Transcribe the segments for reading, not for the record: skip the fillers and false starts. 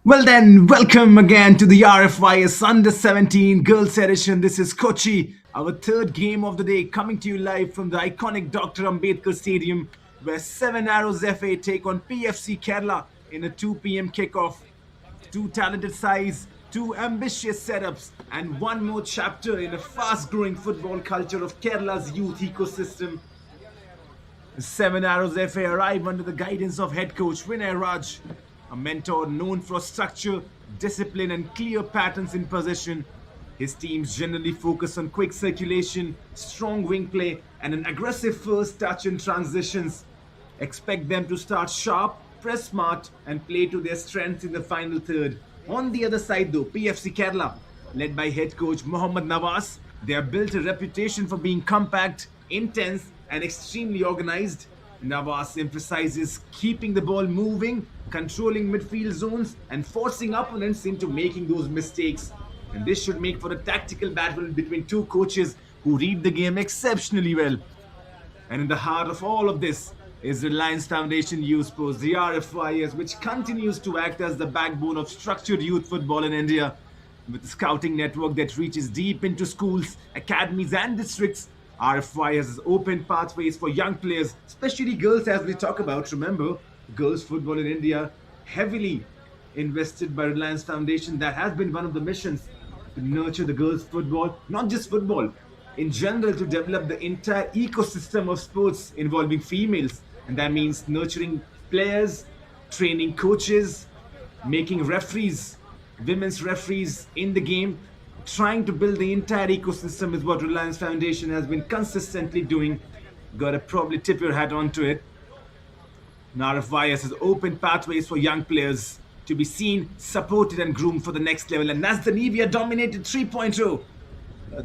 Well then, welcome again to the RFYS Under 17 Girls Edition. This is Kochi, our third game of the day, coming to you live from the iconic Dr. Ambedkar Stadium, where Seven Arrows FA take on PFC Kerala in a 2 p.m. kickoff. Two talented sides, two ambitious setups, and one more chapter in a fast-growing football culture of Kerala's youth ecosystem. The Seven Arrows FA arrive under the guidance of head coach Vinay Raj, a mentor known for structure, discipline, and clear patterns in possession. His teams generally focus on quick circulation, strong wing play, and an aggressive first touch in transitions. Expect them to start sharp, press smart, and play to their strengths in the final third. On the other side, though, PFC Kerala, led by head coach Mohammad Nawaz, they have built a reputation for being compact, intense, and extremely organized. Nawaz emphasizes keeping the ball moving, controlling midfield zones, and forcing opponents into making those mistakes. And this should make for a tactical battle between two coaches who read the game exceptionally well. And in the heart of all of this is Reliance Foundation Youth Sports, the RFYS, which continues to act as the backbone of structured youth football in India. With a scouting network that reaches deep into schools, academies, and districts, RFYS has opened pathways for young players, especially girls, as we talk about. Remember, girls football in India, heavily invested by Reliance Foundation. That has been one of the missions, to nurture the girls football, not just football, in general, to develop the entire ecosystem of sports involving females. And that means nurturing players, training coaches, making referees, women's referees in the game. Trying to build the entire ecosystem is what Reliance Foundation has been consistently doing. Gotta probably tip your hat onto it. RFYS has opened pathways for young players to be seen, supported, and groomed for the next level. And that's the Nivea dominated 3.0.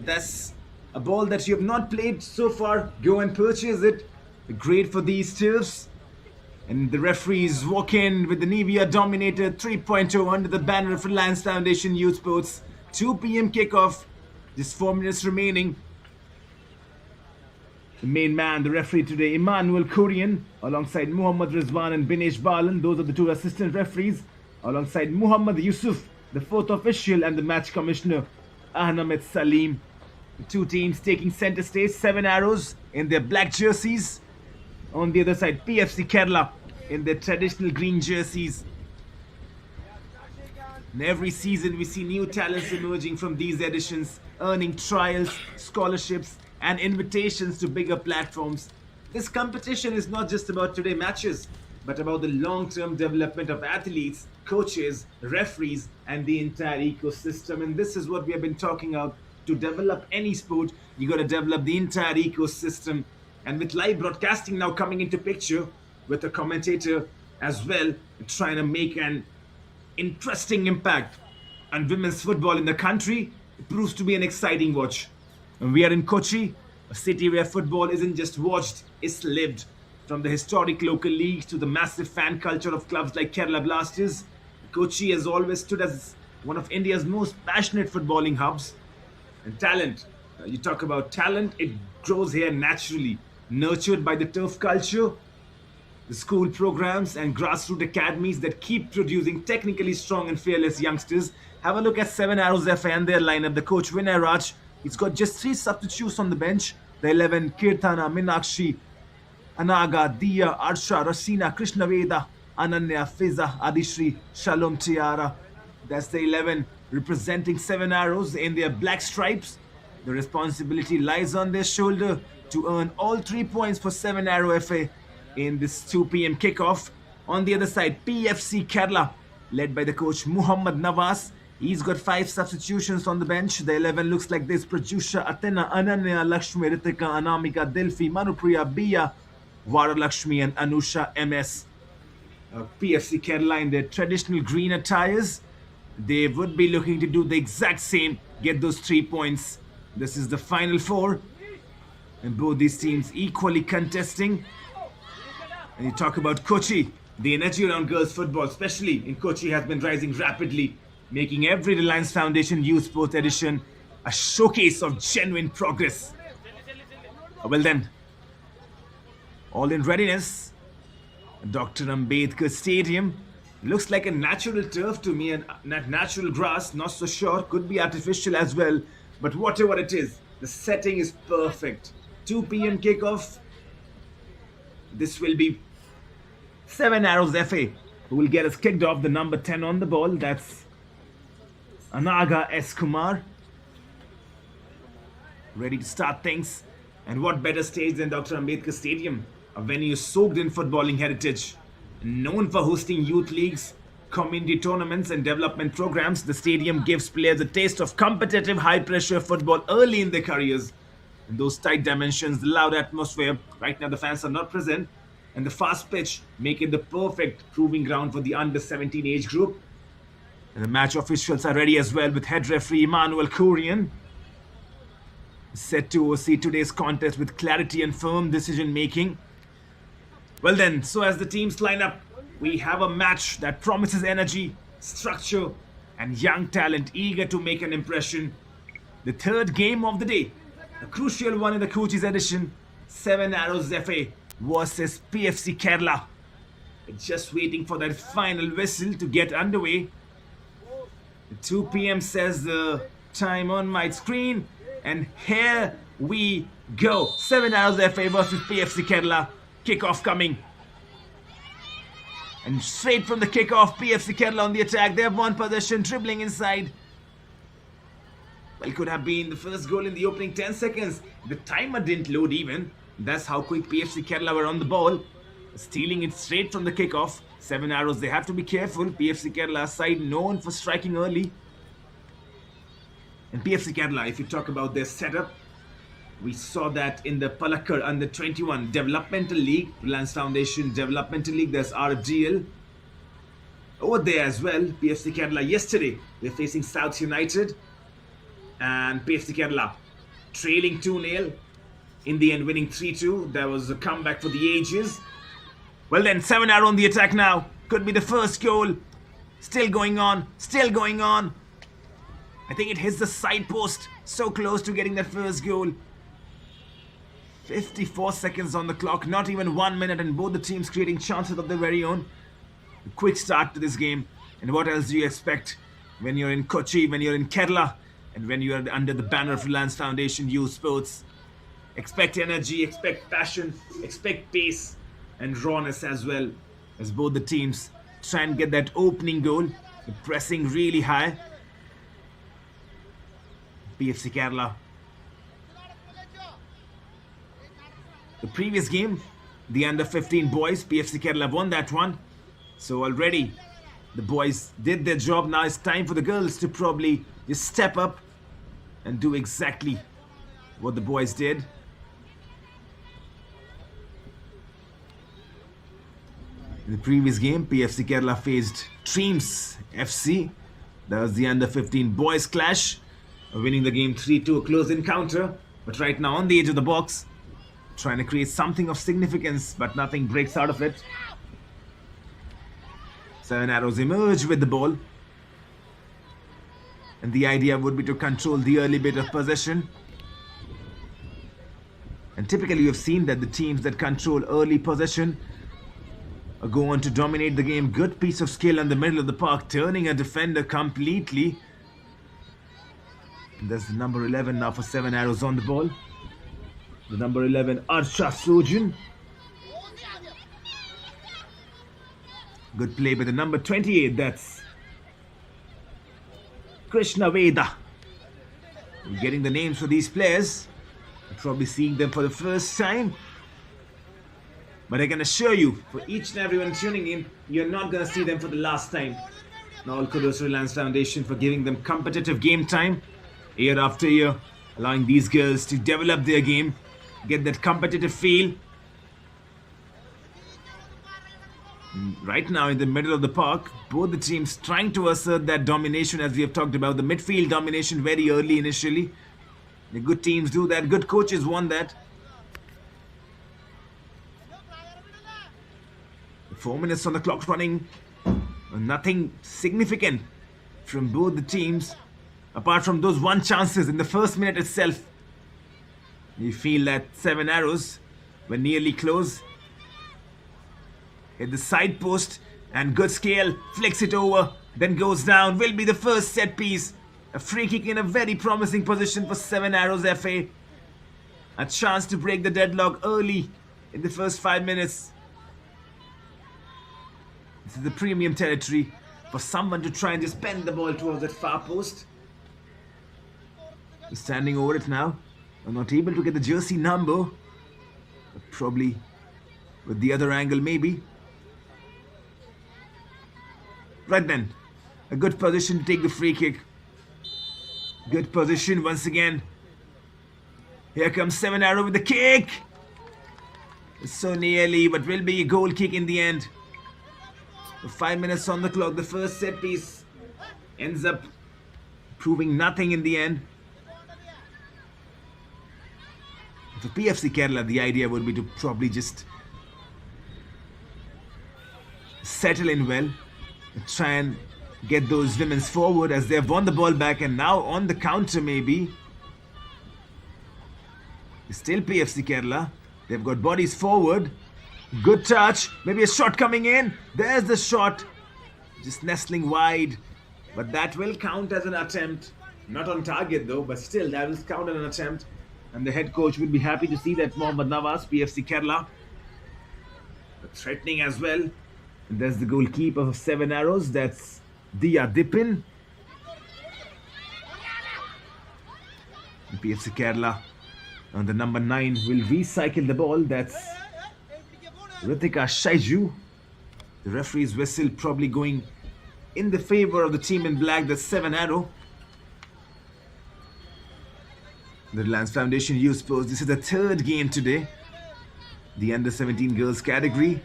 That's a ball that you have not played so far. Go and purchase it. Great for these turfs. And the referees walk in with the Nivea Dominator 3.0 under the banner of Reliance Foundation Youth Sports. 2 p.m. kickoff. Just 4 minutes remaining. The main man, the referee today, Emmanuel Korean, alongside Muhammad Rizwan and Binesh Balan. Those are the two assistant referees, alongside Muhammad Yusuf, the fourth official, and the match commissioner, Ahmed Salim. The two teams taking center stage, Seven Arrows in their black jerseys. On the other side, PFC Kerala in their traditional green jerseys. And every season we see new talents emerging from these editions, earning trials, scholarships, and invitations to bigger platforms. This competition is not just about today matches, but about the long-term development of athletes, coaches, referees, and the entire ecosystem. And this is what we have been talking about. To develop any sport, you got to develop the entire ecosystem. And with live broadcasting now coming into picture, with a commentator as well, trying to make an interesting impact on women's football in the country, it proves to be an exciting watch. And we are in Kochi, a city where football isn't just watched, it's lived. From the historic local leagues to the massive fan culture of clubs like Kerala Blasters, Kochi has always stood as one of India's most passionate footballing hubs. And talent, you talk about talent, it grows here naturally, nurtured by the turf culture, the school programs, and grassroots academies that keep producing technically strong and fearless youngsters. Have a look at Seven Arrows FA and their lineup. The coach Vinay Raj, he's got just 3 substitutes on the bench. The 11, Kirtana, Minakshi, Anaga, Diya, Arsha, Rasina, Krishnaveda, Ananya, Fiza, Adishri, Shalom, Tiara. That's the 11 representing Seven Arrows in their black stripes. The responsibility lies on their shoulder to earn all 3 points for Seven Arrow FA in this 2 p.m. kickoff. On the other side, PFC Kerala, led by the coach Muhammad Nawaz. He's got 5 substitutions on the bench. The 11 looks like this: Pratyusha, Athena, Ananya, Lakshmi, Ritika, Anamika, Dilfi, Manupriya, Biya, Varalakshmi, and Anusha MS. PFC Kerala in their traditional green attires. They would be looking to do the exact same, get those 3 points. This is the final 4. And both these teams equally contesting. And you talk about Kochi, the energy around girls football, especially in Kochi, has been rising rapidly, making every Reliance Foundation Youth Sports edition a showcase of genuine progress. Well then, all in readiness. Dr. Ambedkar Stadium, Looks like a natural turf to me, and natural grass, not so sure. Could be artificial as well. But whatever it is, the setting is perfect. 2 p.m. kickoff. This will be 7 Arrows FA, who will get us kicked off. The number 10 on the ball. That's Anaga S. Kumar. Ready to start things. And what better stage than Dr. Ambedkar Stadium, a venue soaked in footballing heritage. Known for hosting youth leagues, community tournaments, and development programs, the stadium gives players a taste of competitive, high-pressure football early in their careers. In those tight dimensions, the loud atmosphere, right now the fans are not present, and the fast pitch make it the perfect proving ground for the under-17 age group. And the match officials are ready as well, with head referee Emmanuel Korean set to oversee today's contest with clarity and firm decision-making. Well then, so as the teams line up, we have a match that promises energy, structure, and young talent eager to make an impression. The third game of the day, a crucial one in the Kochi's edition, 7 Arrows FA versus PFC Kerala. Just waiting for that final whistle to get underway. The 2 p.m. says the time on my screen, and here we go. 7 Arrows FA versus PFC Kerala. Kickoff coming. And straight from the kickoff, PFC Kerala on the attack. They have one possession, dribbling inside. Well, could have been the first goal in the opening 10 seconds. The timer didn't load even. That's how quick PFC Kerala were on the ball. Stealing it straight from the kickoff. 7 Arrows, they have to be careful. PFC Kerala side known for striking early. And PFC Kerala, if you talk about their setup, we saw that in the Palakkad Under 21 Developmental League, Reliance Foundation Developmental League, there's RFGL. Over there as well, PFC Kerala yesterday, they're facing South United. And PFC Kerala trailing 2-0. In the end, winning 3-2. There was a comeback for the ages. Well then, 7 Arrows on the attack now. Could be the first goal. Still going on. Still going on. I think it hits the side post. So close to getting that first goal. 54 seconds on the clock, not even 1 minute, and both the teams creating chances of their very own. A quick start to this game. And what else do you expect when you're in Kochi, when you're in Kerala, and when you're under the banner of Reliance Foundation Youth Sports? Expect energy, expect passion, expect pace and rawness as well, as both the teams try and get that opening goal. They're pressing really high. PFC Kerala. The previous game, the under 15 boys, PFC Kerala won that one. So already the boys did their job. Now it's time for the girls to probably just step up and do exactly what the boys did. In the previous game, PFC Kerala faced Dreams FC. That was the under 15 boys clash, winning the game 3-2, a close encounter. But right now on the edge of the box, trying to create something of significance, but nothing breaks out of it. 7 Arrows emerge with the ball. And the idea would be to control the early bit of possession. And typically you've seen that the teams that control early possession go on to dominate the game. Good piece of skill in the middle of the park, turning a defender completely. And there's the number 11 now for 7 Arrows on the ball. The number 11, Arsha Sojan. Good play by the number 28, that's Krishna Veda. You're getting the names for these players. You're probably seeing them for the first time. But I can assure you, for each and everyone tuning in, you're not going to see them for the last time. Now all kudos to Reliance Foundation for giving them competitive game time year after year, allowing these girls to develop their game, get that competitive feel. Right now in the middle of the park, both the teams trying to assert that domination, as we have talked about, the midfield domination very early initially. The good teams do that, good coaches want that. 4 minutes on the clock running. Nothing significant from both the teams, apart from those one chances in the first minute itself. You feel that 7 Arrows were nearly close. Hit the side post, And good scale, flicks it over, then goes down, will be the first set piece. A free kick in a very promising position for 7 Arrows FA. A chance to break the deadlock early in the first 5 minutes. This is the premium territory for someone to try and just bend the ball towards that far post. Standing over it now. I'm not able to get the jersey number. But probably with the other angle maybe. Right then. A good position to take the free kick. Good position once again. Here comes 7 Arrow with the kick. So nearly, but will be a goal kick in the end. 5 minutes on the clock. The first set piece ends up proving nothing in the end. For PFC Kerala, the idea would be to probably just settle in well, try and get those women's forward as they have won the ball back and now on the counter maybe. Still PFC Kerala. They've got bodies forward. Good touch. Maybe a shot coming in. There's the shot. Just nestling wide. But that will count as an attempt. Not on target though, but still that will count as an attempt. And the head coach would be happy to see that Mohammad Nawaz, PFC Kerala. Threatening as well. And there's the goalkeeper of 7 Arrows. That's Dia Dipin. And PFC Kerala. And the number 9 will recycle the ball. That's Ritika Shaiju. The referee's whistle probably going in the favor of the team in black. That's 7 Arrow. The Reliance Foundation Youth Sports. This is the third game today. The under-17 girls category.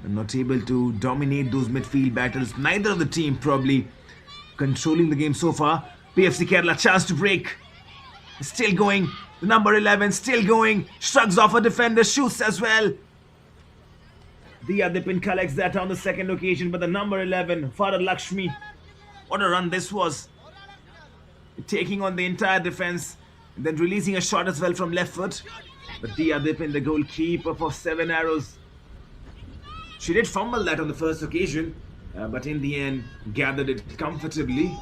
And not able to dominate those midfield battles. Neither of the team probably controlling the game so far. PFC Kerala chance to break. Still going. The number 11 still going. Shrugs off a defender. Shoots as well. The Adipin collects that on the second occasion. But the number 11, Farah Lakshmi. What a run this was. Taking on the entire defense. And then releasing a shot as well from left foot. But the Adipin, the goalkeeper for 7 Arrows. She did fumble that on the first occasion. But in the end, gathered it comfortably.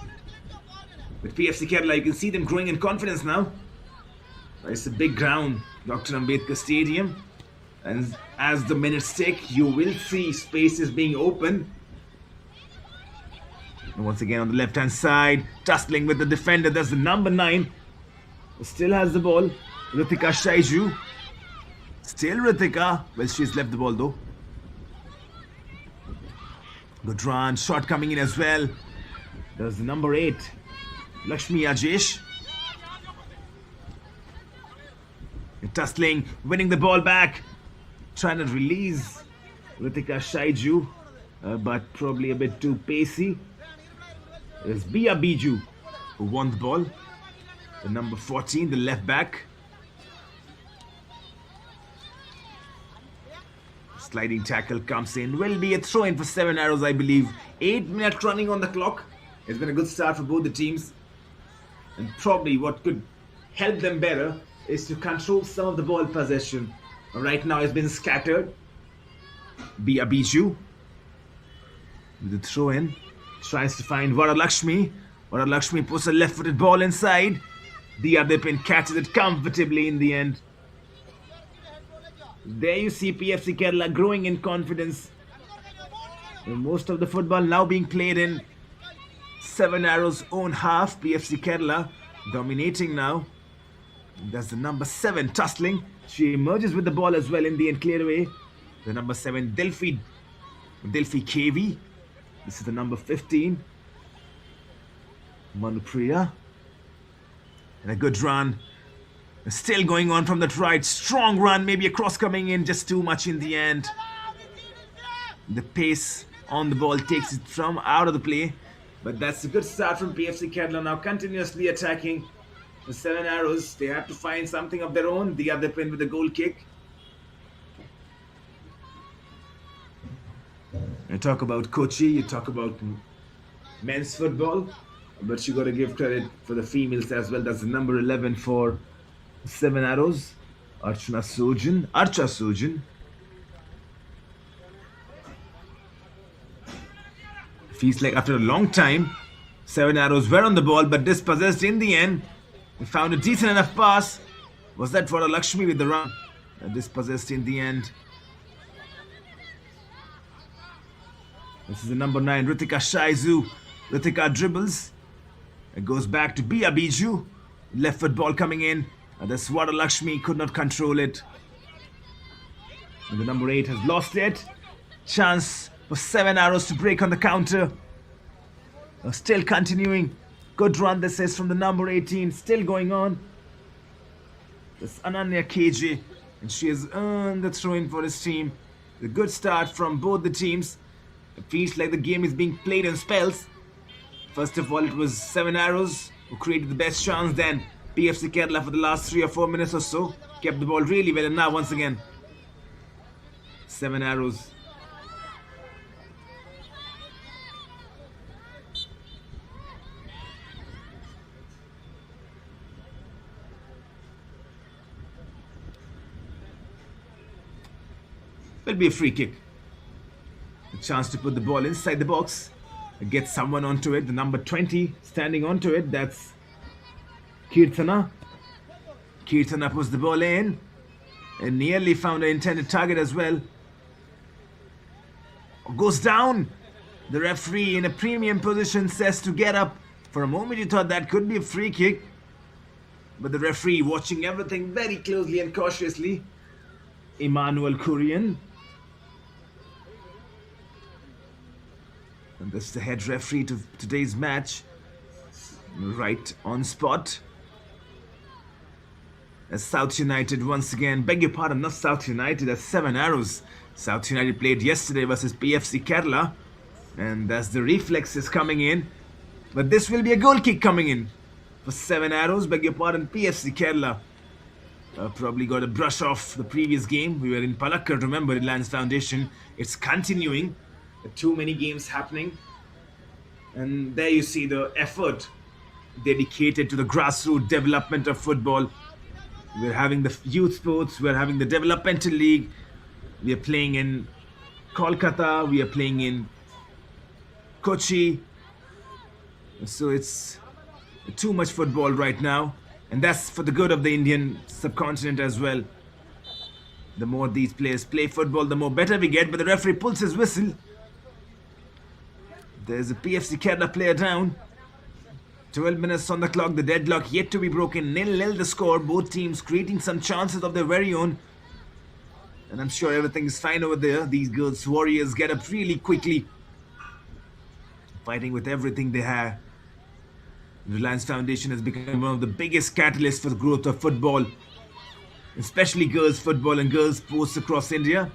With PFC Kerala, you can see them growing in confidence now. It's a big ground, Dr. Ambedkar Stadium. And as the minutes tick, you will see spaces being open. And once again on the left-hand side, tussling with the defender. There's the number 9. Still has the ball. Ritika Shaiju. Still Ritika. Well, she's left the ball though. Good run. Shot coming in as well. There's the number 8. Lakshmi Ajesh. Tussling, winning the ball back. Trying to release Ritika Shaiju, but probably a bit too pacey. There's Bia Biju, who won the ball. The number 14, the left back. Sliding tackle comes in. Will be a throw-in for 7 Arrows, I believe. 8 minutes running on the clock. It's been a good start for both the teams. And probably what could help them better is to control some of the ball possession. Right now it's been scattered. Bia Biju with the throw in. Tries to find Varalakshmi. Varalakshmi puts a left-footed ball inside. Dia Dipin catches it comfortably in the end. There you see PFC Kerala growing in confidence. Most of the football now being played in 7 Arrows' own half. PFC Kerala dominating now. That's the number 7 tussling. She emerges with the ball as well in the end, cleared away. The number 7 Delphi KV. This is the number 15 Manupriya. And a good run. Still going on from that right. Strong run. Maybe a cross coming in. Just too much in the end. The pace on the ball takes it from out of the play. But that's a good start from PFC Kerala. Now continuously attacking the 7 Arrows. They have to find something of their own. The other pin with the goal kick. You talk about Kochi. You talk about men's football. But you got to give credit for the females as well. That's the number 11 for 7 arrows. Archa Sojan. Feels like after a long time, 7 arrows were on the ball but dispossessed in the end. They found a decent enough pass. Was that for a Lakshmi with the run? Dispossessed in the end. This is the number 9, Ritika Shaizu. Ritika dribbles. It goes back to Bia Biju. Left foot ball coming in. The Swara Lakshmi could not control it. And the number 8 has lost it. Chance for 7 arrows to break on the counter. Still continuing. Good run, this is from the number 18. Still going on. That's Ananya KJ. And she has earned the throw-in for his team. A good start from both the teams. It feels like the game is being played in spells. First of all, it was 7 arrows who created the best chance. Then PFC Kerala for the last 3 or 4 minutes or so kept the ball really well. And now once again, 7 arrows. Will be a free kick. A chance to put the ball inside the box. Get someone onto it. The number 20 standing onto it. That's Kirtana. Kirtana puts the ball in. And nearly found an intended target as well. Goes down. The referee in a premium position says to get up. For a moment you thought that could be a free kick. But the referee watching everything very closely and cautiously. Emmanuel Kurian. And this is the head referee to today's match. Right on spot. As South United once again, beg your pardon, not South United, that's 7 arrows. South United played yesterday versus PFC Kerala. And that's the reflexes coming in. But this will be a goal kick coming in. For 7 arrows, beg your pardon, PFC Kerala. Probably got a brush off the previous game. We were in Palakkad, remember, Reliance Foundation. It's continuing. Too many games happening. And there you see the effort dedicated to the grassroots development of football. We're having the youth sports, we're having the developmental league. We are playing in Kolkata, we are playing in Kochi. So it's too much football right now. And that's for the good of the Indian subcontinent as well. The more these players play football, the more better we get. But the referee pulls his whistle. There's a PFC Kerala player down. 12 minutes on the clock. The deadlock yet to be broken. 0-0 the score. Both teams creating some chances of their very own. And I'm sure everything is fine over there. These girls, warriors, get up really quickly. Fighting with everything they have. Reliance Foundation has become one of the biggest catalysts for the growth of football. Especially girls football and girls sports across India.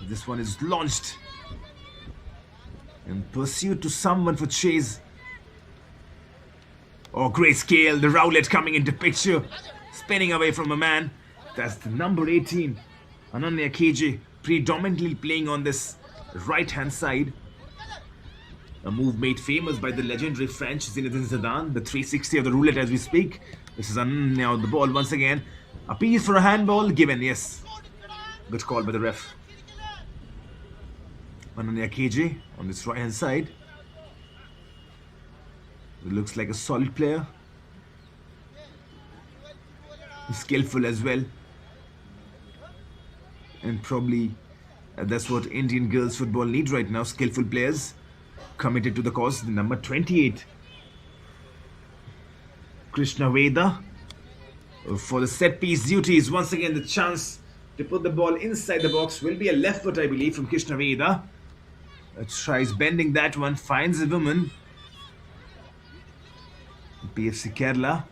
This one is launched. In pursuit to someone for chase. Oh, grayscale, the Rowlett coming into picture. Spinning away from a man. That's the number 18. Ananya KJ predominantly playing on this right hand side. A move made famous by the legendary French Zinedine Zidane. The 360 of the roulette as we speak. This is now the ball once again. Appeal for a handball given, yes. Good call by the ref. Ananya KJ on this right hand side. It looks like a solid player. Skillful as well. And probably that's what Indian girls football need right now. Skillful players. Committed to the cause. The number 28. Krishna Veda. For the set piece duties. Once again the chance to put the ball inside the box will be a left foot, I believe, from Krishna Veda. Tries bending that one. Finds a woman. PFC Kerala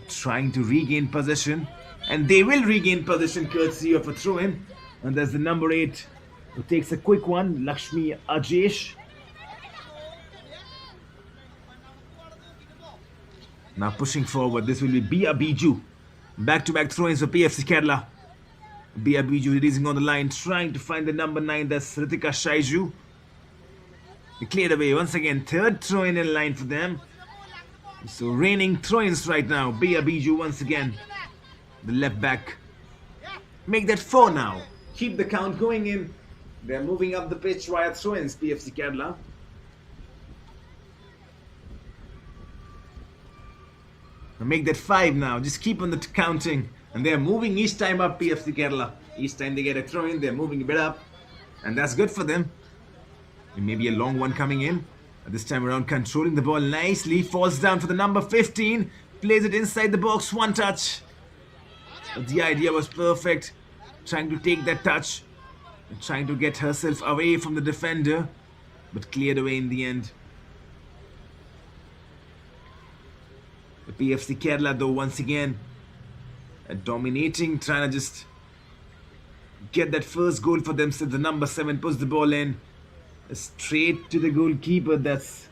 trying to regain possession. And they will regain possession courtesy of a throw-in. And there's the number 8 who takes a quick one. Lakshmi Ajesh. Now pushing forward. This will be Bia Biju. Back-to-back throw-ins for PFC Kerala. Bia Biju releasing on the line. Trying to find the number 9. That's Ritika Shaiju. He cleared away once again. Third throw-in line for them. So raining throw-ins right now. Bia Biju once again. The left back. Make that 4 now. Keep the count going in. They're moving up the pitch via throw-ins, PFC Kerala. Now make that 5 now. Just keep on the counting. And they're moving each time up, PFC Kerala. Each time they get a throw-in, they're moving a bit up. And that's good for them. Maybe a long one coming in. This time around, controlling the ball nicely. Falls down for the number 15. Plays it inside the box. One touch. But the idea was perfect. Trying to take that touch. And trying to get herself away from the defender. But cleared away in the end. The PFC Kerala, though, once again dominating. Trying to just get that first goal for themselves. The number 7 puts the ball in. Straight to the goalkeeper. That's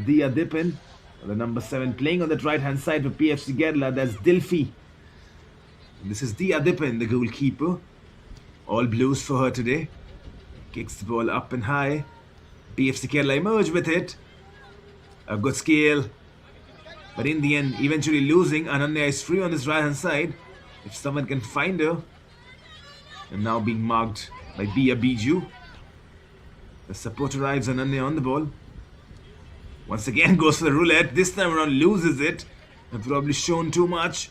Dia Dipin. The number 7 playing on that right hand side for PFC Kerala. That's Dilfi. This is Dia Dipin, the goalkeeper. All blues for her today. Kicks the ball up and high. PFC Kerala emerge with it. A good scale. But in the end, eventually losing. Ananya is free on this right hand side. If someone can find her. And now being marked by Bia Biju. The support arrives, Ananya on the ball. Once again goes for the roulette. This time around loses it. Have probably shown too much.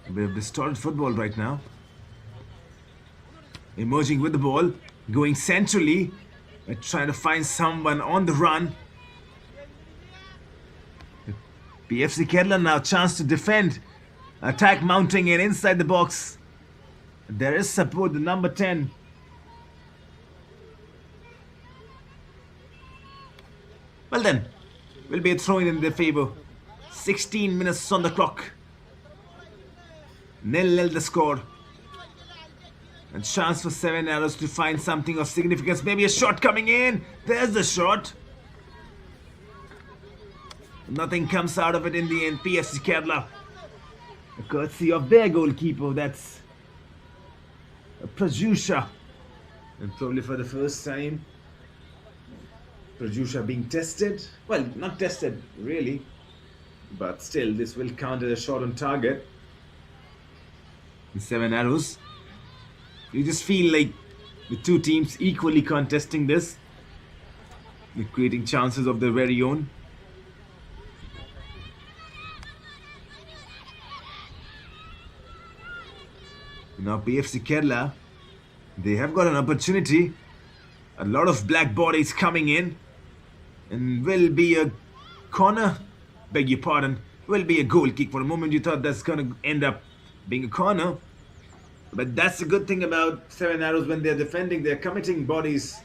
A bit of distorted football right now. Emerging with the ball. Going centrally. Trying to find someone on the run. PFC Kerala now chance to defend. Attack mounting in inside the box. There is support, the number 10. Well then, will be a throw in their favor. 16 minutes on the clock. 0-0 the score. And chance for 7 arrows to find something of significance. Maybe a shot coming in. There's the shot. Nothing comes out of it in the end. PFC Kerala. Courtesy of their goalkeeper, that's Pradyusha. And probably for the first time, Pradyusha being tested. Well, not tested, really. But still, this will count as a shot on target. 7 arrows. You just feel like the two teams equally contesting this. They're creating chances of their very own. Now PFC Kerala, they have got an opportunity. A lot of black bodies coming in. And will be a corner. Beg your pardon. Will be a goal kick. For a moment you thought that's going to end up being a corner. But that's the good thing about 7 arrows when they're defending. They're committing bodies.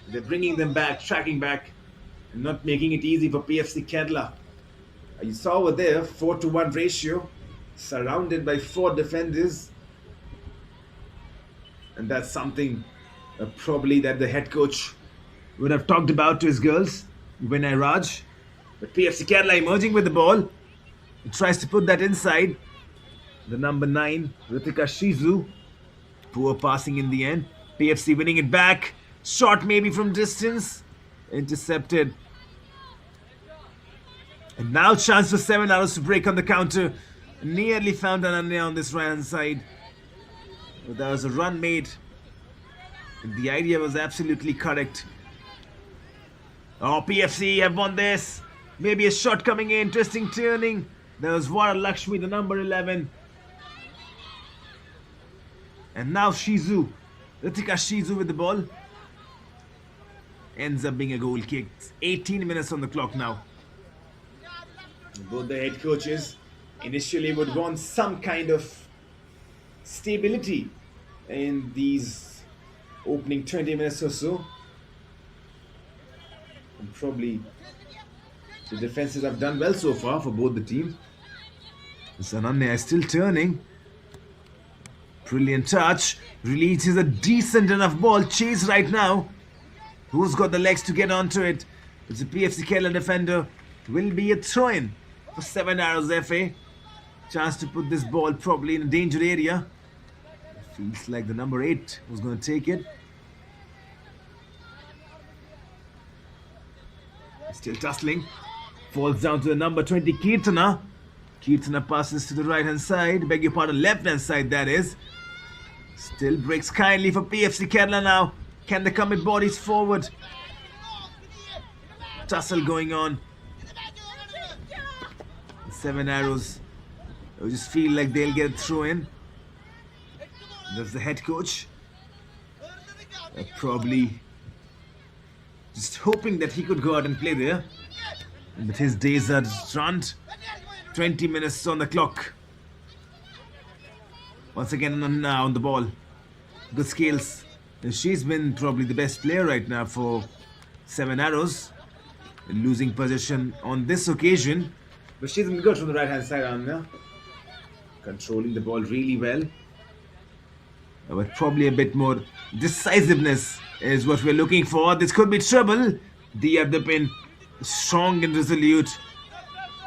They're bringing them back, tracking back. And not making it easy for PFC Kerala. You saw over there, 4-to-1 ratio. Surrounded by 4 defenders. And that's something probably that the head coach would have talked about to his girls, Vinay Raj. But PFC Kerala emerging with the ball. He tries to put that inside. The number 9, Ritika Shizu. Poor passing in the end. PFC winning it back. Shot maybe from distance. Intercepted. And now chance for 7 arrows to break on the counter. Nearly found Ananya on this right hand side. But there was a run made. And the idea was absolutely correct. Oh, PFC have won this. Maybe a shot coming in. Interesting turning. There was Vara Lakshmi, the number 11. And now Shizu. Ritika Shizu with the ball. Ends up being a goal kick. 18 minutes on the clock now. Both the head coaches initially would want some kind of stability in these opening 20 minutes or so. And probably the defenses have done well so far for both the teams. Sananya is still turning. Brilliant touch. Releases a decent enough ball. Chase right now. Who's got the legs to get onto it? It's a PFC Kerala defender. Will be a throw-in for 7 arrows FA. Chance to put this ball probably in a danger area. Feels like the number 8 was going to take it. Still tussling. Falls down to the number 20, Kirtana. Kirtana passes to the right hand side. Beg your pardon, left hand side that is. Still breaks kindly for PFC Kerala now. Can they commit bodies forward? Tussle going on. 7 arrows. I just feel like they'll get a throw in. That's the head coach. Probably just hoping that he could go out and play there. But his days are just run. 20 minutes on the clock. Once again Ananya on the ball. Good skills. She's been probably the best player right now for 7 arrows. Losing possession on this occasion. But she's been good from the right hand side, Ananya. Controlling the ball really well. But probably a bit more decisiveness is what we're looking for. This could be trouble. Dia Dipin, strong and resolute.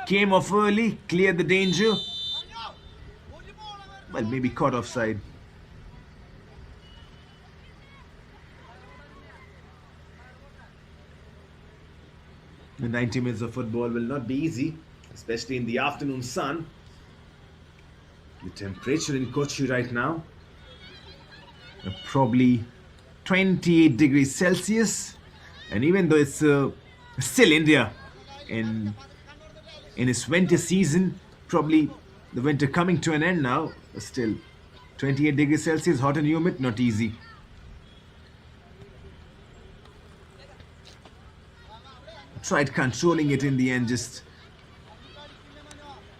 Came off early, cleared the danger. Well, maybe caught offside. The 90 minutes of football will not be easy, especially in the afternoon sun. The temperature in Kochi right now, probably 28 degrees Celsius. And even though it's still India in its winter season, probably the winter coming to an end now, still 28 degrees Celsius, hot and humid, not easy. Tried controlling it in the end, just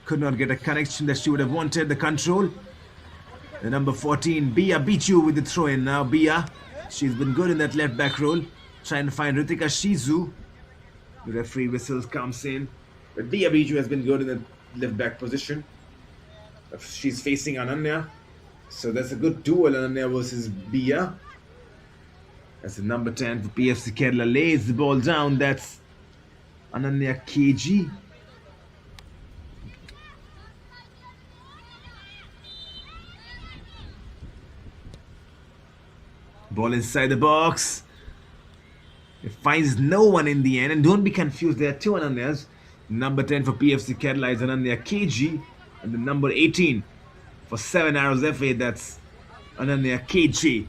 could not get a connection that she would have wanted. The control. The number 14, Bia Bichu with the throw in now. Bia, she's been good in that left back role. Trying to find Ritika Shizu. The referee whistles comes in. But Bia Bichu has been good in the left back position. She's facing Ananya. So that's a good duel, Ananya versus Bia. That's the number 10 for PFC Kerala. Lays the ball down. That's Ananya KG. Ball inside the box. It finds no one in the end. And don't be confused, there are two Ananyas. Number 10 for PFC Kerala is Ananya KG. And the number 18 for 7 arrows FA, that's Ananya KG.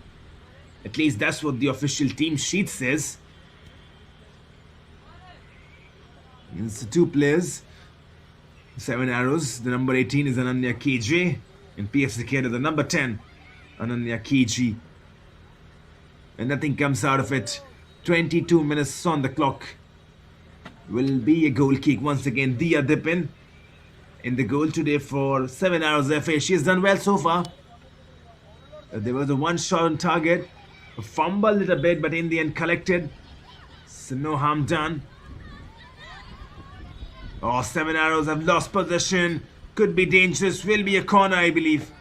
At least that's what the official team sheet says. It's the two players. 7 arrows. The number 18 is Ananya KJ. And PFC Kerala, the number 10, Ananya KG. And nothing comes out of it. 22 minutes on the clock. Will be a goal kick once again. Dia Dipin in the goal today for 7 arrows FA. She has done well so far. There was a one shot on target. A fumble it a bit, but in the end collected. So no harm done. Oh, 7 arrows have lost possession. Could be dangerous. Will be a corner, I believe.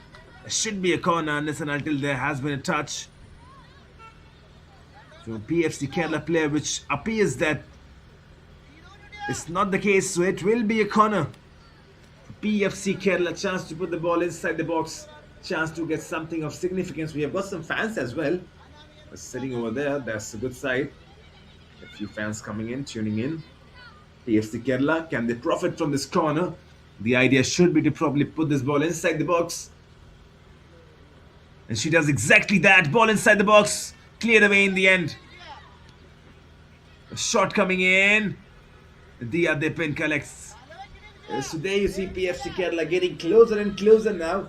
Should be a corner unless and until there has been a touch. So PFC Kerala player, which appears that it's not the case, so it will be a corner. PFC Kerala, chance to put the ball inside the box, chance to get something of significance. We have got some fans as well sitting over there. That's a good side. A few fans coming in, tuning in. PFC Kerala, can they profit from this corner? The idea should be to probably put this ball inside the box. And she does exactly that. Ball inside the box. Cleared away in the end. A shot coming in. Dia Dipin collects. So there you see PFC Kerala getting closer and closer now.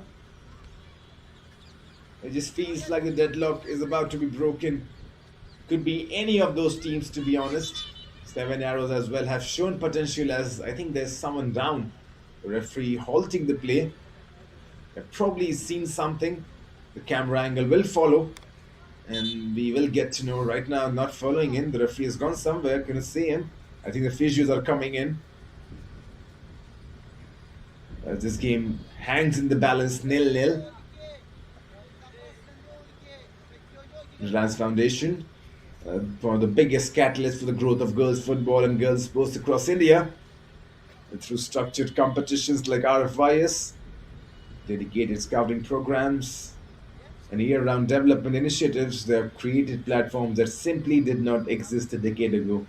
It just feels like the deadlock is about to be broken. Could be any of those teams, to be honest. 7 arrows as well have shown potential, as I think there's someone down. The referee halting the play. They've probably seen something. The camera angle will follow. And we will get to know. Right now, not following in. The referee has gone somewhere. Couldn't see him. I think the physios are coming in. As this game hangs in the balance, 0-0. Reliance Foundation, one of the biggest catalysts for the growth of girls football and girls sports across India. And through structured competitions like RFYS, dedicated scouting programs, and year-round development initiatives, they have created platforms that simply did not exist a decade ago.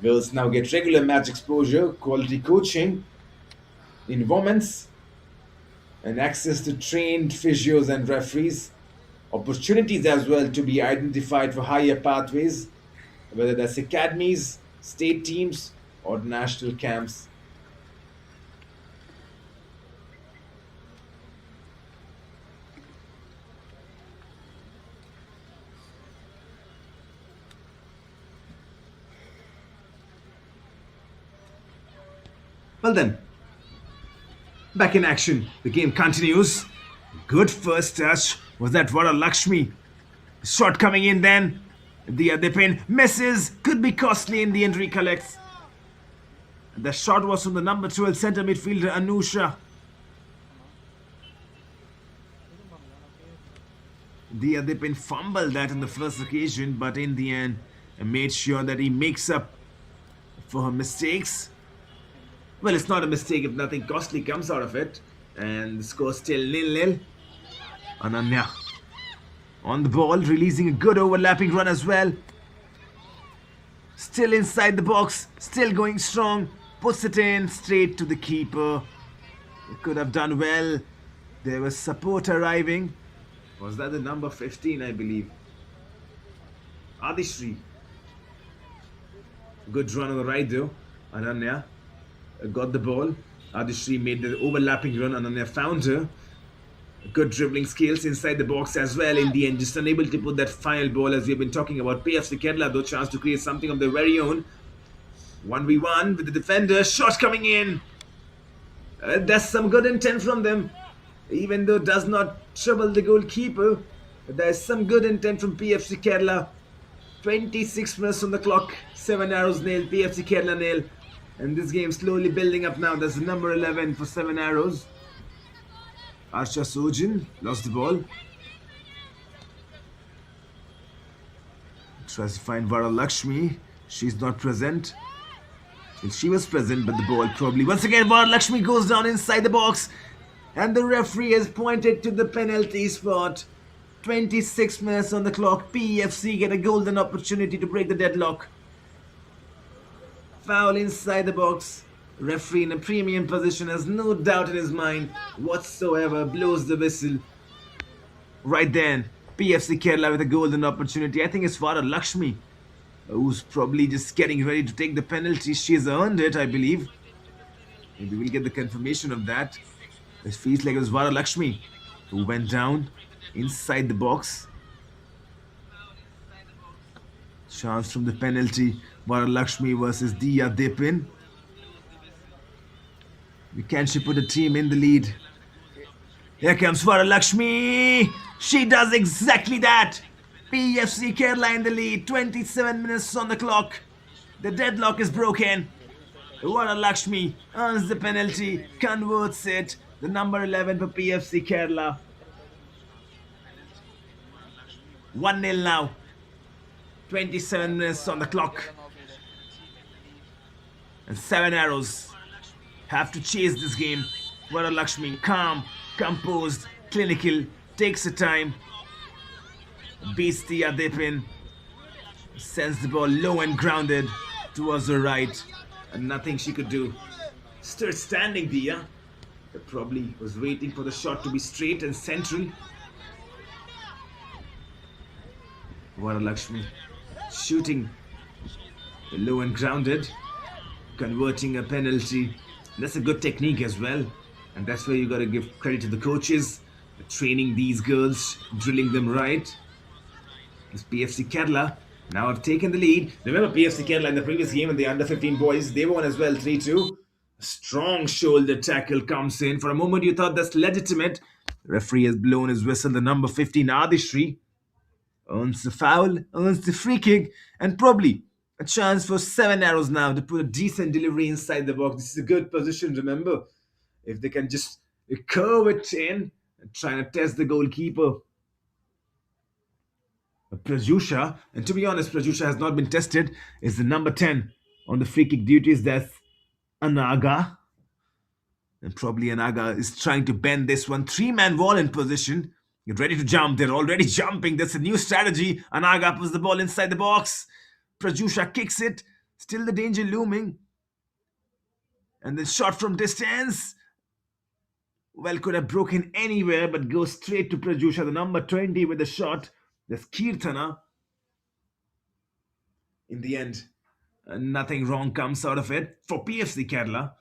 Girls now get regular match exposure, quality coaching in women's, and access to trained physios and referees. Opportunities as well to be identified for higher pathways, whether that's academies, state teams, or national camps. Well, then, back in action. The game continues. Good first touch. Was that Vara Lakshmi? Shot coming in then. The other pin misses. Could be costly in the end, recollects. The shot was from the number 12 center midfielder Anusha. The other pin fumbled that on the first occasion, but in the end, made sure that he makes up for her mistakes. Well, it's not a mistake if nothing costly comes out of it. And the score still 0-0. Ananya on the ball, releasing a good overlapping run as well. Still inside the box, still going strong. Puts it in straight to the keeper. It could have done well. There was support arriving. Was that the number 15, I believe? Adishri. Good run on the right though. Ananya got the ball. Adishri made the overlapping run. Ananya found her. Good dribbling skills inside the box as well. In the end, just unable to put that final ball, as we've been talking about. PFC Kerala, though, chance to create something of their very own. 1v1 with the defender. Shot coming in. That's some good intent from them. Even though it does not trouble the goalkeeper, there's some good intent from PFC Kerala. 26 minutes on the clock. 7 arrows nailed. PFC Kerala nail. And this game slowly building up now. That's the number 11 for 7 arrows. Arsha Sojin lost the ball. Tries to find Vara Lakshmi. She's not present. Well, she was present, but the ball probably. Once again, Vara Lakshmi goes down inside the box. And the referee has pointed to the penalty spot. 26 minutes on the clock. PFC get a golden opportunity to break the deadlock. Foul inside the box. Referee in a premium position has no doubt in his mind whatsoever. Blows the whistle. Right then, PFC Kerala with a golden opportunity. I think it's Vara Lakshmi, who's probably just getting ready to take the penalty. She has earned it, I believe. Maybe we'll get the confirmation of that. It feels like it was Vara Lakshmi who went down inside the box. Chance from the penalty. Vara Lakshmi versus Diya Dipin. Can she put the team in the lead? Here comes Vara Lakshmi. She does exactly that. PFC Kerala in the lead. 27 minutes on the clock. The deadlock is broken. Vara Lakshmi earns the penalty, converts it. The number 11 for PFC Kerala. 1-0 now. 27 minutes on the clock. And 7 arrows have to chase this game. Vara Lakshmi, calm, composed, clinical, takes her time. Beats the Adipin. Sends the ball low and grounded towards the right. And nothing she could do. Still standing, Diya. But probably was waiting for the shot to be straight and central. Vara Lakshmi shooting low and grounded. Converting a penalty. That's a good technique as well. And that's where you got to give credit to the coaches. Training these girls, drilling them right. It's PFC Kerala now have taken the lead. Remember PFC Kerala in the previous game and the under 15 boys, they won as well 3-2. Strong shoulder tackle comes in. For a moment you thought that's legitimate. Referee has blown his whistle. The number 15 Adishri earns the foul, earns the free kick, and probably a chance for 7 arrows now to put a decent delivery inside the box. This is a good position, remember. If they can just curve it in and try to test the goalkeeper. Pradyusha, and to be honest, Pradyusha has not been tested, is the number 10 on the free kick duties. That's Anaga. And probably Anaga is trying to bend this one. 3-man wall in position. Get ready to jump. They're already jumping. That's a new strategy. Anaga puts the ball inside the box. Pradyusha kicks it. Still the danger looming. And then shot from distance. Well, could have broken anywhere, but goes straight to Pradyusha, the number 20 with the shot. That's Kirtana. In the end, nothing wrong comes out of it for PFC Kerala.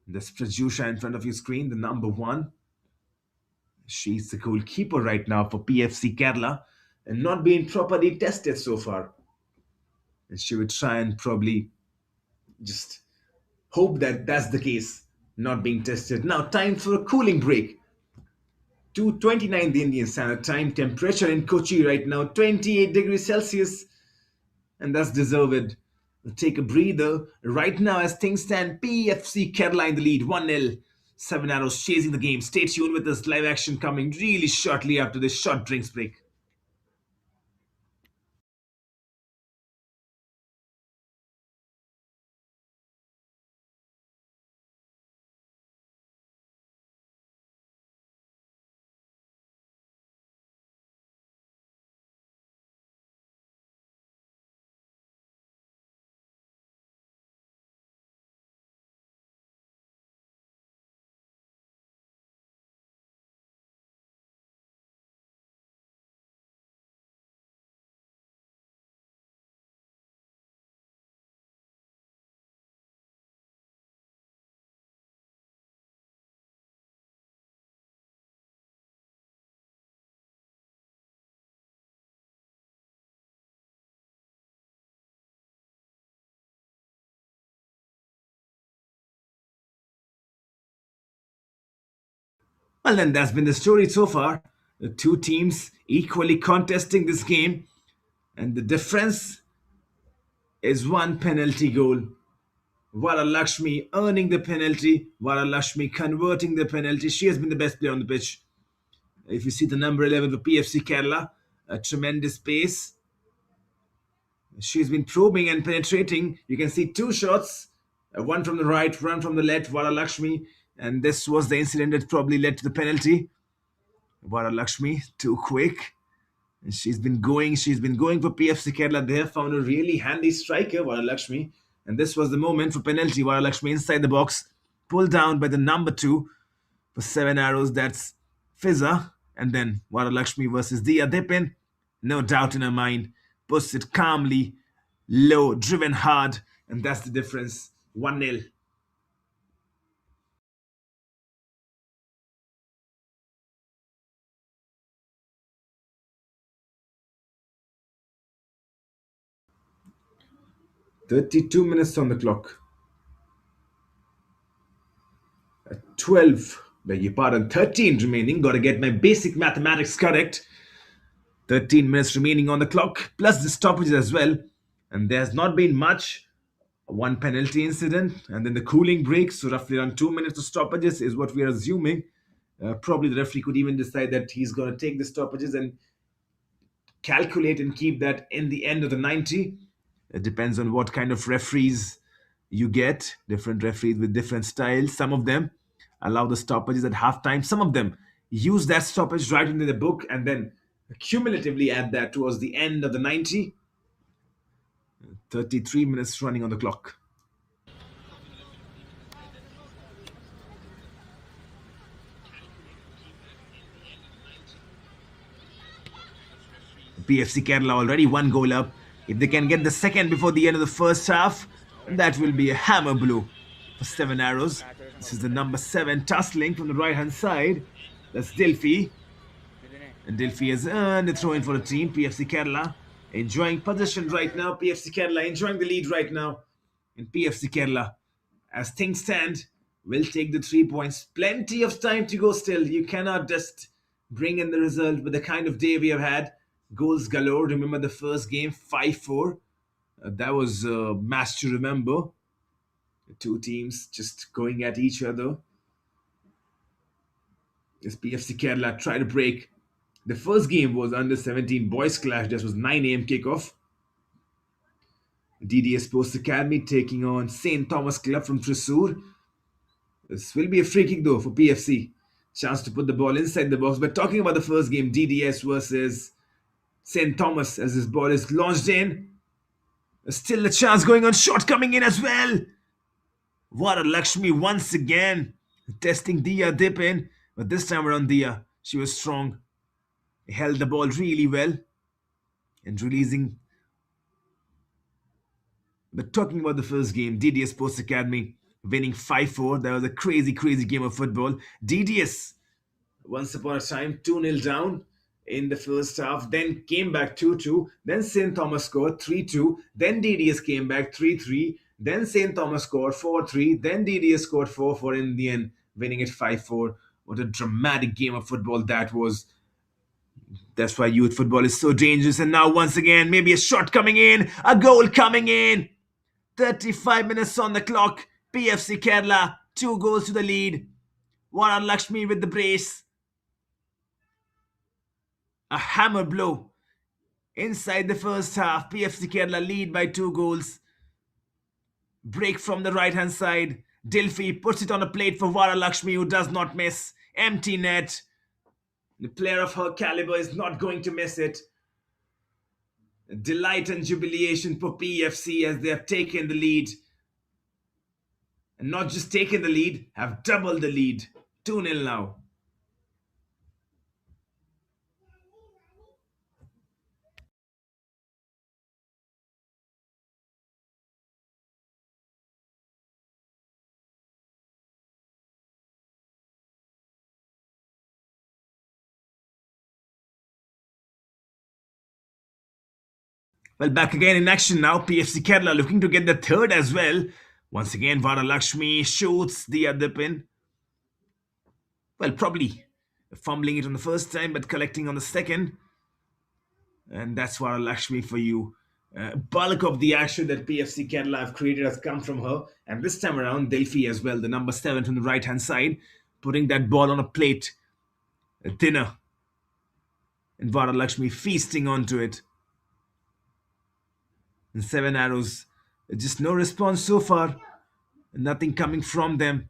That's Pradyusha in front of your screen, the number one. She's the goalkeeper right now for PFC Kerala and not being properly tested so far. And she would try and probably just hope that that's the case, not being tested. Now, time for a cooling break. 2:29 the Indian Standard Time. Temperature in Kochi right now 28 degrees Celsius, and that's deserved. We'll take a breather. Right now, as things stand, PFC Kerala in the lead 1-0. 7 arrows chasing the game. Stay tuned with this live action coming really shortly after this short drinks break. Well, then, that's been the story so far. The two teams equally contesting this game, and the difference is one penalty goal. Varalakshmi earning the penalty, Varalakshmi converting the penalty. She has been the best player on the pitch. If you see the number 11 for PFC Kerala, a tremendous pace. She's been probing and penetrating. You can see two shots, one from the right, one from the left, Varalakshmi. And this was the incident that probably led to the penalty. Varalakshmi, too quick. And she's been going for PFC Kerala. They have found a really handy striker, Varalakshmi. And this was the moment for penalty. Varalakshmi inside the box, pulled down by the number 2 for 7 arrows. That's Fizza. And then Varalakshmi versus Diya Dipin. No doubt in her mind. Puts it calmly, low, driven hard. And that's the difference. 1-0. 32 minutes on the clock. 12, beg your pardon, 13 remaining. Got to get my basic mathematics correct. 13 minutes remaining on the clock, plus the stoppages as well. And there's not been much. One penalty incident, and then the cooling break. So, roughly around 2 minutes of stoppages is what we are assuming. Probably the referee could even decide that he's going to take the stoppages and calculate and keep that in the end of the 90. It depends on what kind of referees you get. Different referees with different styles. Some of them allow the stoppages at halftime. Some of them use that stoppage right into the book and then cumulatively add that towards the end of the 90. 33 minutes running on the clock. PFC Kerala already one goal up. If they can get the second before the end of the first half, that will be a hammer blow for 7 arrows. This is the number 7 tussling from the right hand side. That's Dilfi. And Dilfi has earned a throw in for the team. PFC Kerala enjoying possession right now. PFC Kerala enjoying the lead right now. And PFC Kerala, as things stand, will take the 3 points. Plenty of time to go still. You cannot just bring in the result with the kind of day we have had. Goals galore. Remember the first game, 5-4. That was a match to remember. The two teams just going at each other. As PFC Kerala try to break. The first game was under 17 boys clash. This was 9 a.m. kickoff. DDS Sports Academy taking on St. Thomas Club from Thrissur. This will be a free kick though for PFC. Chance to put the ball inside the box. But talking about the first game, DDS versus St. Thomas, as this ball is launched in. Still a chance going on. Shot coming in as well. What a Lakshmi once again. Testing Dia dip in. But this time around, Dia, she was strong. Held the ball really well and releasing. But talking about the first game, DDS Sports Academy winning 5-4. That was a crazy, crazy game of football. DDS, once upon a time, 2-0 down in the first half, then came back 2-2. Then St. Thomas scored 3-2. Then DDS came back 3-3. Then St. Thomas scored 4-3. Then DDS scored 4-4 in the end, winning it 5-4. What a dramatic game of football that was. That's why youth football is so dangerous. And now, once again, maybe a shot coming in, a goal coming in. 35 minutes on the clock. PFC Kerala, 2 goals to the lead. Varan Lakshmi with the brace. A hammer blow. Inside the first half, PFC Kerala lead by 2 goals. Break from the right hand side. Dilfi puts it on a plate for Vara Lakshmi, who does not miss. Empty net. The player of her caliber is not going to miss it. Delight and jubilation for PFC as they have taken the lead. And not just taken the lead, have doubled the lead. 2-0 now. Well, back again in action now. PFC Kerala looking to get the third as well. Once again, Vara Lakshmi shoots the other pin. Well, probably fumbling it on the first time, but collecting on the second. And that's Vara Lakshmi for you. Bulk of the action that PFC Kerala have created has come from her. And this time around, Delphi as well, the number 7 from the right hand side, putting that ball on a plate. A dinner. And Vara Lakshmi feasting onto it. And 7 arrows. Just no response so far. Nothing coming from them.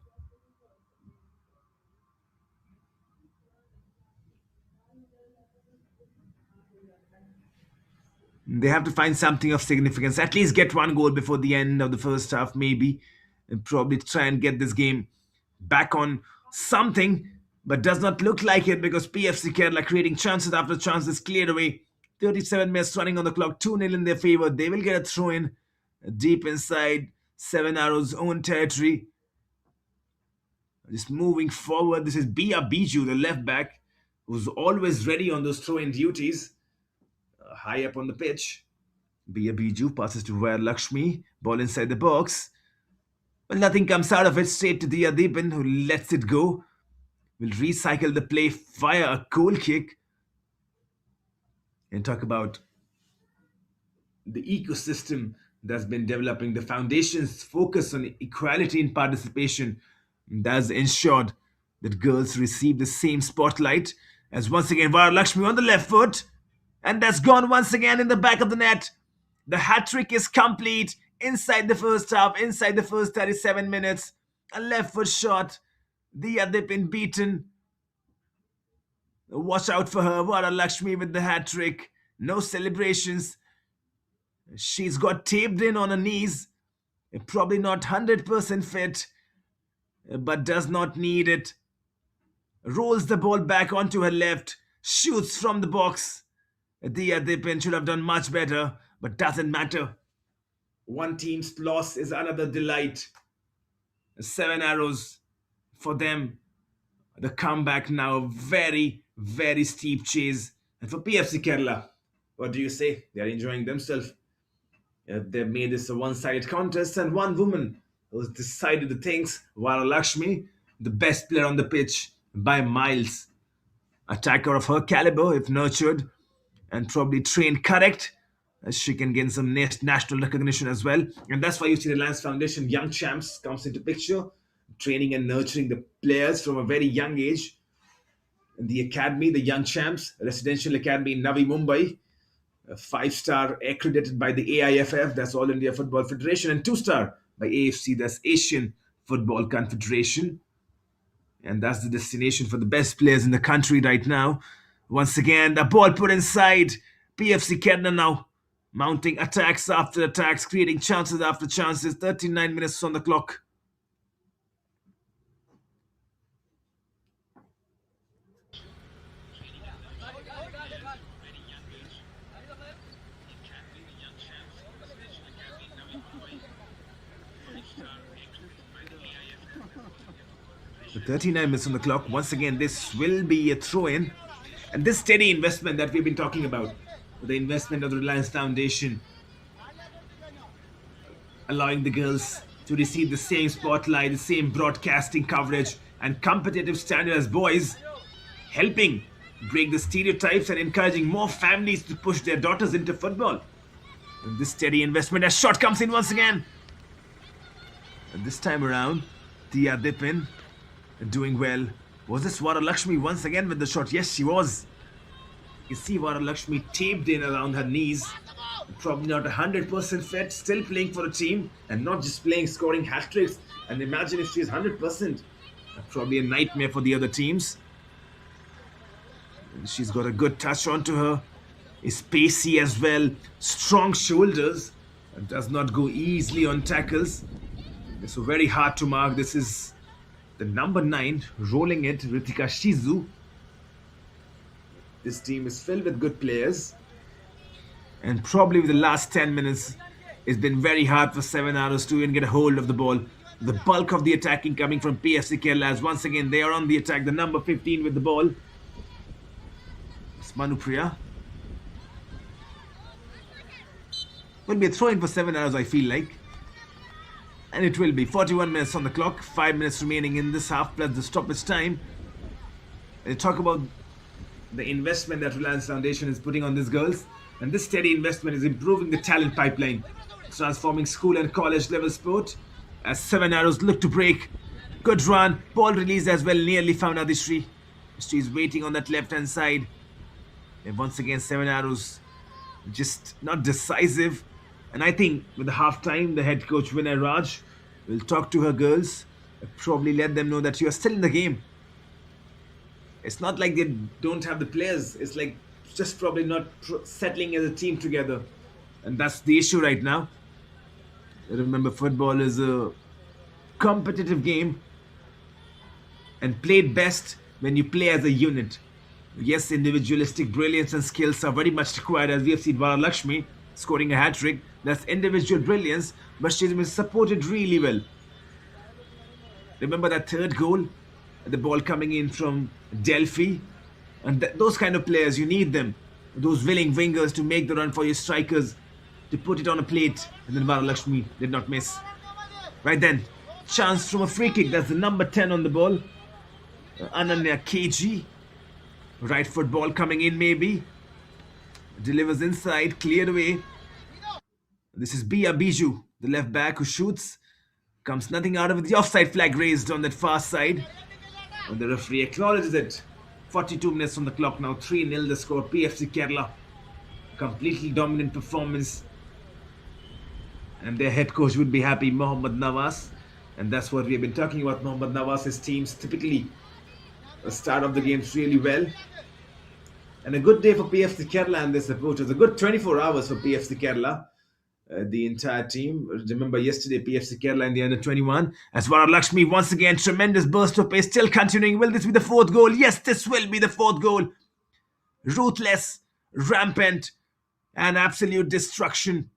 They have to find something of significance. At least get 1 goal before the end of the first half, maybe. And probably try and get this game back on something. But does not look like it because PFC Kerala creating chances after chances cleared away. 37 minutes running on the clock. 2-0 in their favor. They will get a throw in deep inside 7 arrows own territory. Just moving forward. This is Bia Biju, the left back, who's always ready on those throw in duties. High up on the pitch. Bia Biju passes to Vair Lakshmi. Ball inside the box. Well, nothing comes out of it. Straight to Diya Deepan, who lets it go. Will recycle the play via a goal kick. And talk about the ecosystem that's been developing. The foundation's focus on equality and participation that's ensured that girls receive the same spotlight as once again Vair Lakshmi on the left foot. And that's gone once again in the back of the net. The hat trick is complete inside the first half, inside the first 37 minutes. A left foot shot. Diya Dipin beaten. Watch out for her. Vara Lakshmi with the hat trick. No celebrations. She's got taped in on her knees. Probably not 100% fit, but does not need it. Rolls the ball back onto her left. Shoots from the box. Diya Dipin should have done much better, but doesn't matter. One team's loss is another delight. 7 arrows for them. The comeback now, very, very steep chase. And for PFC Kerala, what do you say? They are enjoying themselves. They've made this a one-sided contest, and one woman who's decided the things, Vara Lakshmi, the best player on the pitch by miles. Attacker of her caliber, if nurtured and probably trained correct, she can gain some national recognition as well. And that's why you see Reliance Foundation Young Champs comes into picture, training and nurturing the players from a very young age. And the academy, the Young Champs Residential Academy in Navi Mumbai, a 5-star accredited by the AIFF, that's All India Football Federation, and 2-star by AFC, that's Asian Football Confederation. And that's the destination for the best players in the country right now. Once again, the ball put inside. PFC Kerala now Mounting attacks after attacks, creating chances after chances. 39 minutes on the clock. The 39 minutes on the clock. Once again, this will be a throw in. And this steady investment that we've been talking about, the investment of the Reliance Foundation, allowing the girls to receive the same spotlight, the same broadcasting coverage, and competitive standard as boys, helping break the stereotypes and encouraging more families to push their daughters into football. And this steady investment, as shot comes in once again. And this time around, Tia Dipin doing well. Was this Vara Lakshmi once again with the shot? Yes, she was. You see Vara Lakshmi taped in around her knees. Probably not 100% fit, still playing for a team and not just playing, scoring hat tricks. And imagine if she's 100%. Probably a nightmare for the other teams. She's got a good touch onto her. Is pacey as well. Strong shoulders. Does not go easily on tackles. So very hard to mark. This is the number 9 rolling it, Ritika Shizu. This team is filled with good players. And probably with the last 10 minutes, it's been very hard for 7 Arrows to even get a hold of the ball. The bulk of the attacking coming from PFC Kerala, as once again they are on the attack. The number 15 with the ball. It's Manupriya. Will be a throw-in for 7 Arrows, I feel like. And it will be 41 minutes on the clock, 5 minutes remaining in this half plus the stoppage time. They talk about the investment that Reliance Foundation is putting on these girls, and this steady investment is improving the talent pipeline, transforming school and college level sport. As 7 Arrows look to break, good run, ball release as well, nearly found Adishri. She's waiting on that left hand side, and once again 7 Arrows just not decisive. And I think with the half time, the head coach Vinay Raj will talk to her girls, probably let them know that you are still in the game. It's not like they don't have the players. It's like just probably not settling as a team together. And that's the issue right now. Remember, football is a competitive game and played best when you play as a unit. Yes, individualistic brilliance and skills are very much required, as we have seen Vara Lakshmi scoring a hat-trick. That's individual brilliance, but she's been supported really well. Remember that third goal? The ball coming in from Delphi. And those kind of players, you need them. Those willing wingers to make the run for your strikers, to put it on a plate. And then Vara Lakshmi did not miss. Right then, chance from a free kick. That's the number 10 on the ball. Ananya KG. Right foot ball coming in maybe. Delivers inside, cleared away. This is Bia Biju, the left back who shoots. Comes nothing out of it. The offside flag raised on that far side. And the referee acknowledges it. 42 minutes on the clock now. 3-0 the score. PFC Kerala. Completely dominant performance. And their head coach would be happy, Mohammad Nawaz. And that's what we have been talking about. Mohammad Nawaz's teams typically start of the games really well. And a good day for PFC Kerala and their supporters. A good 24 hours for PFC Kerala. The entire team. Remember yesterday, PFC Kerala in the under 21. As Vara Lakshmi once again, tremendous burst of pace, still continuing. Will this be the 4th goal? Yes, this will be the 4th goal. Ruthless, rampant, and absolute destruction.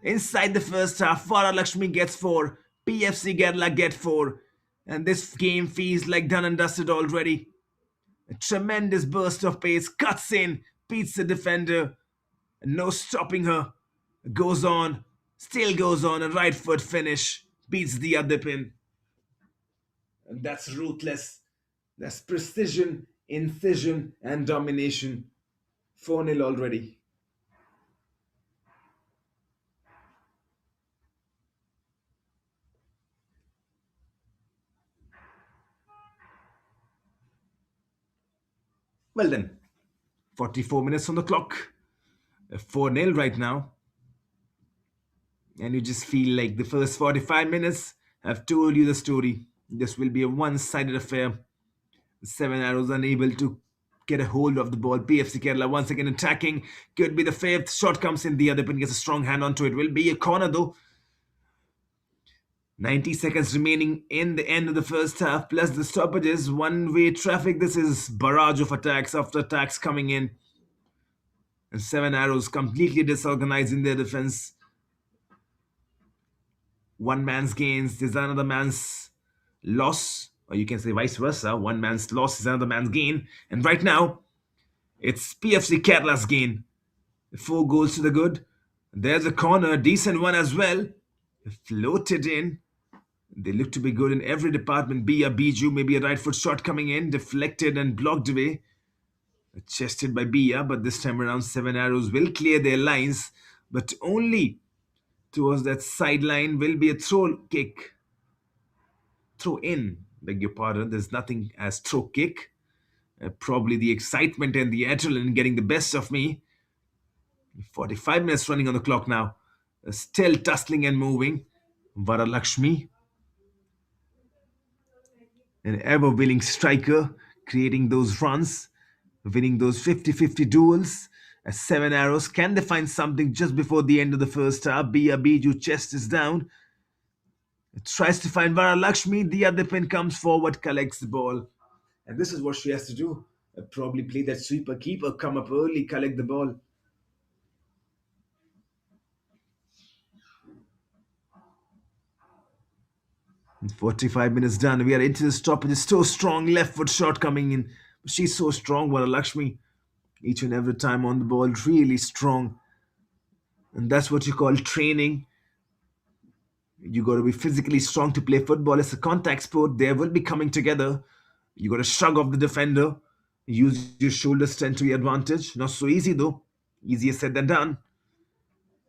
Inside the first half, Vara Lakshmi gets 4. PFC Kerala get 4. And this game feels like done and dusted already. A tremendous burst of pace, cuts in, beats the defender. No stopping her. Goes on. Still goes on. A right foot finish. Beats the other pin. And that's ruthless. That's precision, incision, and domination. 4-0 already. Well then, 44 minutes on the clock. 4-0 right now. And you just feel like the first 45 minutes have told you the story. This will be a one-sided affair. 7 Arrows unable to get a hold of the ball. PFC Kerala once again attacking. Could be the fifth. Shot comes in. The other pin gets a strong hand onto it. Will be a corner though. 90 seconds remaining in the end of the first half, plus the stoppages. One-way traffic. This is barrage of attacks after attacks coming in. And Seven Arrows completely disorganized in their defense. One man's gains is another man's loss, or you can say vice versa. One man's loss is another man's gain. And right now, it's PFC Kerala's gain. 4 goals to the good. There's a corner, a decent one as well. Floated in. They look to be good in every department. Bia Biju, maybe a right foot shot coming in, deflected and blocked away. Chested by Bia, but this time around, Seven Arrows will clear their lines, but only towards that sideline. Will be a throw kick. Throw in, beg your pardon. There's nothing as throw kick. Probably the excitement and the adrenaline getting the best of me. 45 minutes running on the clock now. Still tussling and moving. Varalakshmi, an ever willing striker, creating those runs, winning those 50-50 duels. As Seven Arrows, can they find something just before the end of the first half? Bia Biju chest is down. Tries to find Varalakshmi. The other pin comes forward, collects the ball. And this is what she has to do. Probably play that sweeper keeper, come up early, collect the ball. 45 minutes done. We are into the stoppage. It's so strong. Left foot shot coming in. She's so strong. Lakshmi, each and every time on the ball, really strong. And that's what you call training. You got to be physically strong to play football. It's a contact sport. They will be coming together. You got to shrug off the defender. Use your shoulder strength to your advantage. Not so easy though. Easier said than done.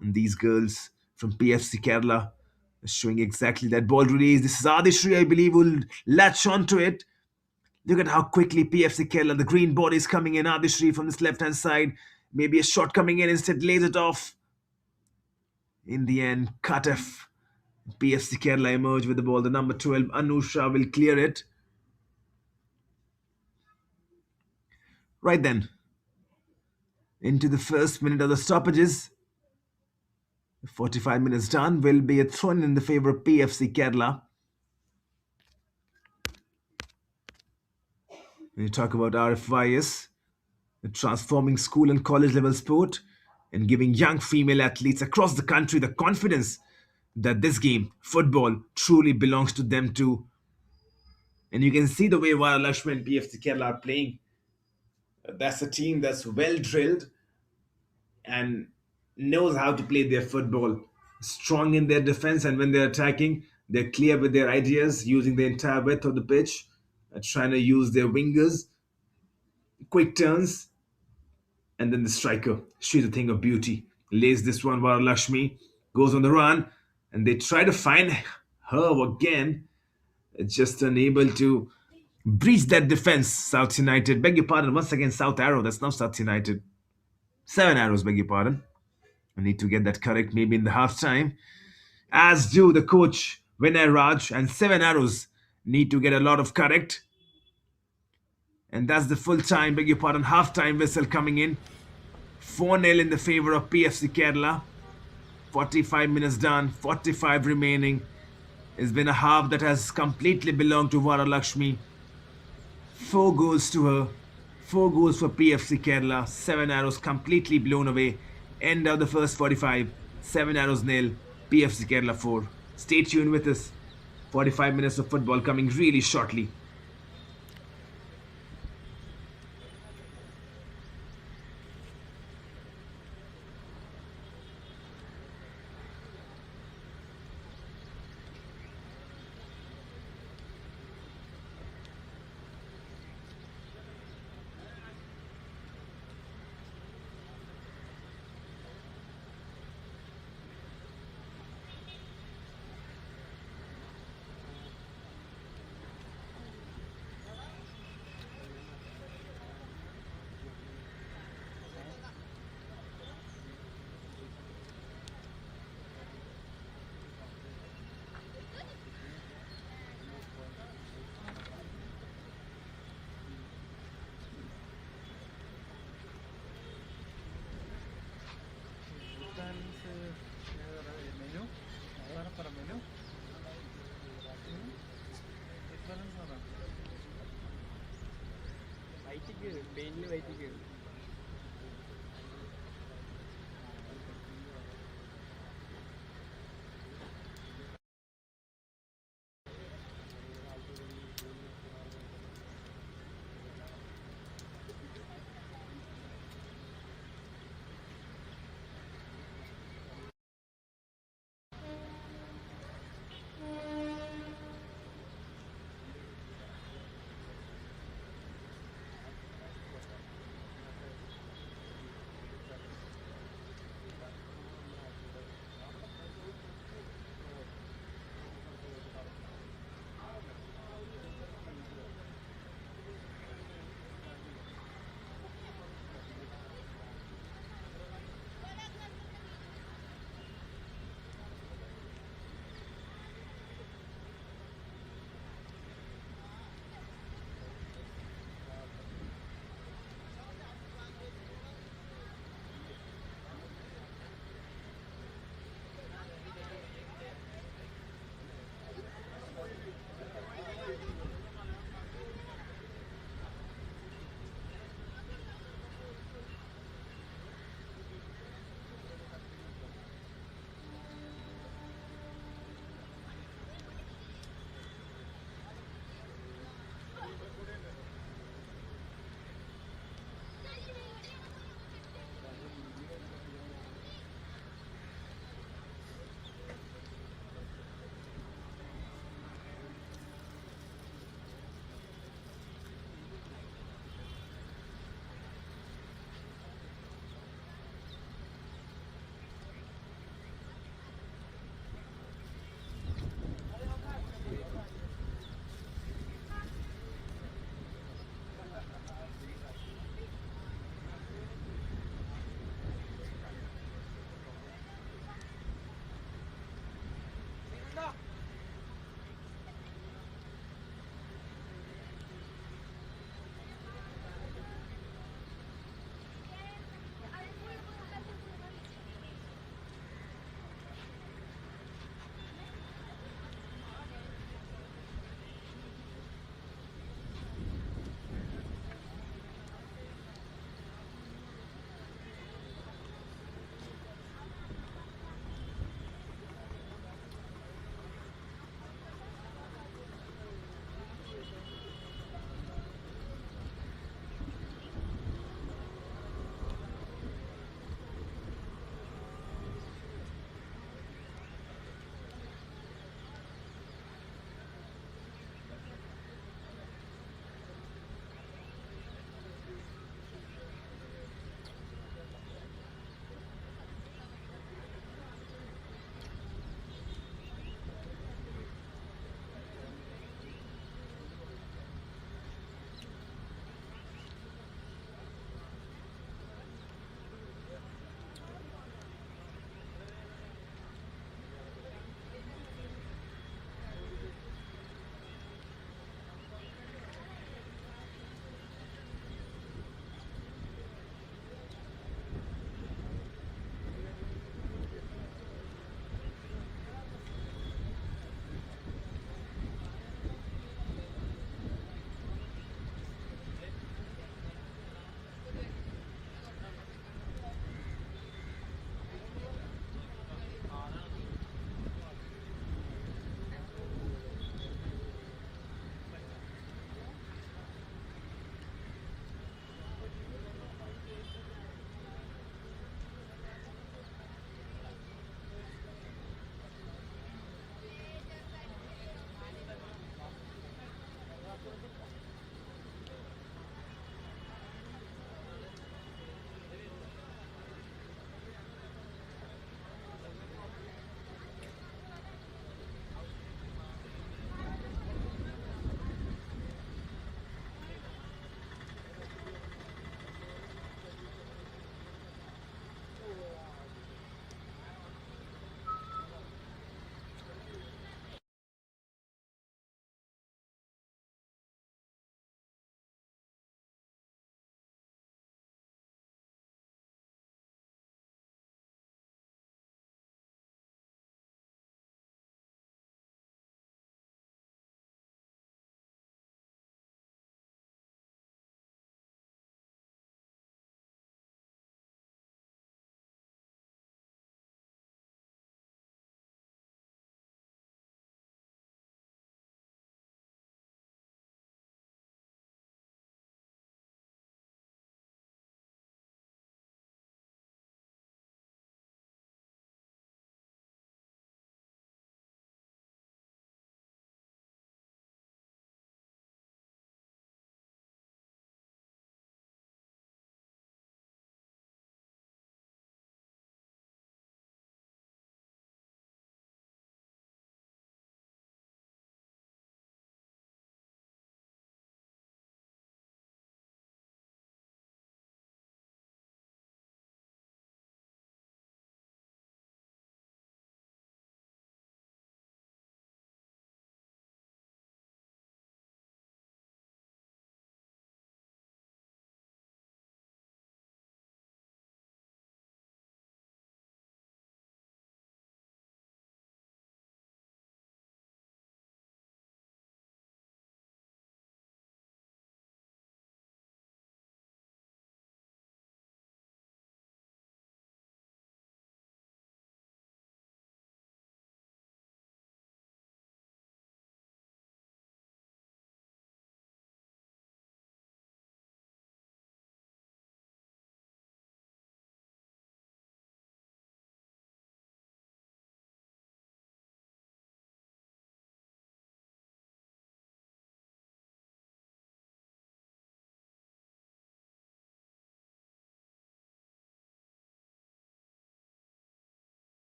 And these girls from PFC Kerala are showing exactly that ball release. This is Adishri, I believe, will latch onto it. Look at how quickly PFC Kerala, the green body is coming in. Adishri from this left-hand side. Maybe a shot coming in, instead lays it off. In the end, Katef. PFC Kerala emerge with the ball. The number 12, Anusha, will clear it. Right then, into the first minute of the stoppages. 45 minutes done, will be a throw in the favor of PFC Kerala. When you talk about RFYS, transforming school and college level sport and giving young female athletes across the country the confidence that this game, football, truly belongs to them too. And you can see the way Varalakshmi and PFC Kerala are playing. That's a team that's well drilled and knows how to play their football. Strong in their defense, and when they're attacking, they're clear with their ideas, using the entire width of the pitch, trying to use their wingers, quick turns, and then the striker. She's a thing of beauty. Lays this one, Varalakshmi, goes on the run, and they try to find her again. Just unable to breach that defense. South United, beg your pardon, once again, South Arrow, that's now South United. Seven Arrows, beg your pardon. I need to get that correct maybe in the halftime. As do the coach, Vinay Raj, and Seven Arrows need to get a lot of correct. And that's the full time, beg your pardon, halftime whistle coming in. 4-0 in the favor of PFC Kerala. 45 minutes done, 45 remaining. It's been a half that has completely belonged to Varalakshmi. 4 goals to her. 4 goals for PFC Kerala. 7 Arrows completely blown away. End of the first 45. 7 Arrows nil. PFC Kerala 4. Stay tuned with us. 45 minutes of football coming really shortly. പെയിന്റിൽ വൈറ്റിക്ക്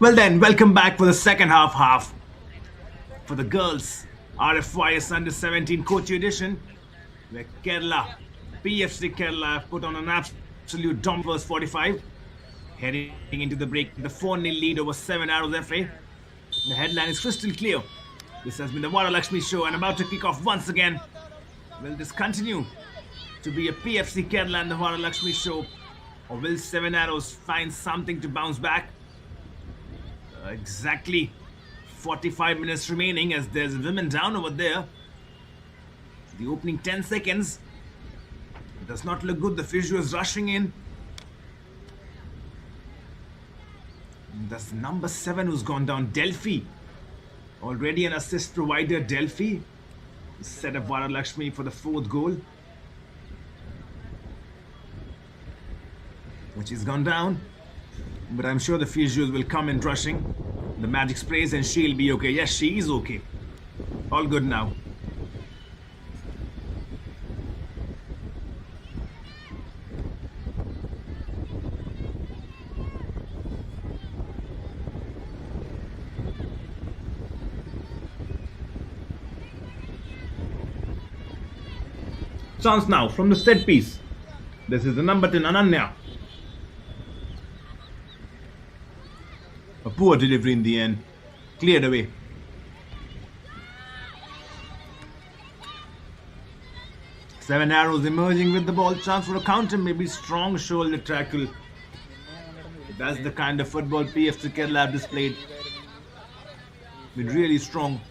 Well then, welcome back for the second half for the girls RFYS Under 17 Kochi edition, where Kerala, PFC Kerala have put on an absolute dump first 45, heading into the break with a 4-0 lead over 7 Arrows FA. The headline is crystal clear. This has been the Varalakshmi show and about to kick off once again. Will this continue to be a PFC Kerala and the Varalakshmi show, or will 7 Arrows find something to bounce back? Exactly 45 minutes remaining as there's women down over there. The opening 10 seconds does not look good. The physio is rushing in. That's number 7 who's gone down, Delphi. Already an assist provider, Delphi. Set up Varalakshmi for the 4th goal, which has gone down. But I'm sure the physios will come in rushing. The magic sprays and she'll be okay. Yes, she is okay. All good now. Chance now from the set piece. This is the number 10, Ananya. A poor delivery in the end. Cleared away. Seven Arrows emerging with the ball. Chance for a counter, maybe strong shoulder tackle. That's the kind of football PFC Kerala have displayed. Been really strong.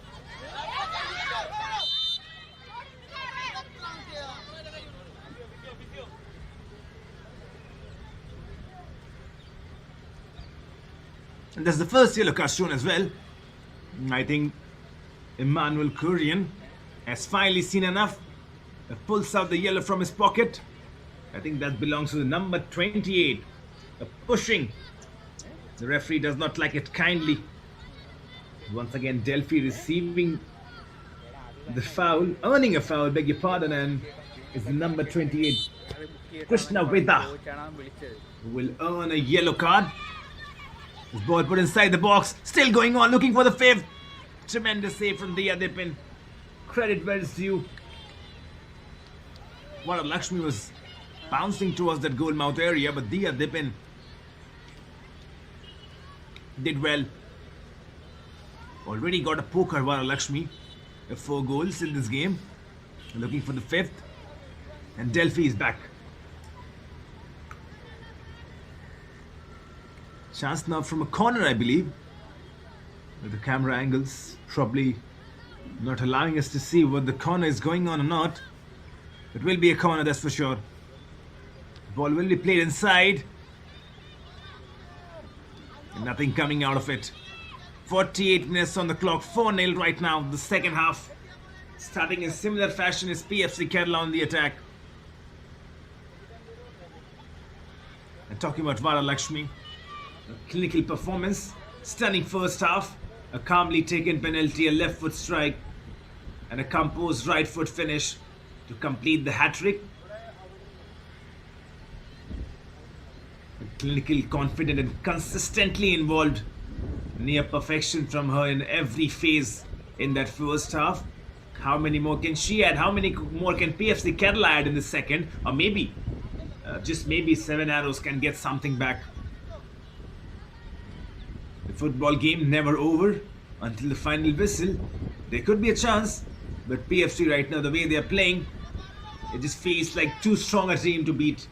And that's the first yellow card shown as well. I think Emmanuel Korean has finally seen enough. Pulls out the yellow from his pocket. I think that belongs to the number 28. Pushing. The referee does not like it kindly. Once again, Delphi receiving the foul, earning a foul, beg your pardon, and is the number 28, Krishna Veda, who will earn a yellow card. This ball put inside the box, still going on, looking for the 5th. Tremendous save from Diya Dipin. Credit where it's due. Varalakshmi was bouncing towards that goal mouth area, but Diya Dipin did well. Already got a poker, Varalakshmi. 4 goals in this game. Looking for the 5th. And Delphi is back. Chance now from a corner, I believe. With the camera angles probably not allowing us to see what the corner is going on or not. It will be a corner, that's for sure. The ball will be played inside. And nothing coming out of it. 48 minutes on the clock, 4-0 right now, the second half. Starting in similar fashion as PFC Kerala on the attack. And talking about Varalakshmi, a clinical performance, stunning first half, a calmly taken penalty, a left foot strike, and a composed right foot finish to complete the hat-trick. Clinical, confident and consistently involved. Near perfection from her in every phase in that first half. How many more can she add? How many more can PFC Kerala add in the second? Or maybe, just maybe 7 Arrows can get something back. The football game never over until the final whistle. There could be a chance, but PFC right now, the way they are playing, it just feels like too strong a team to beat.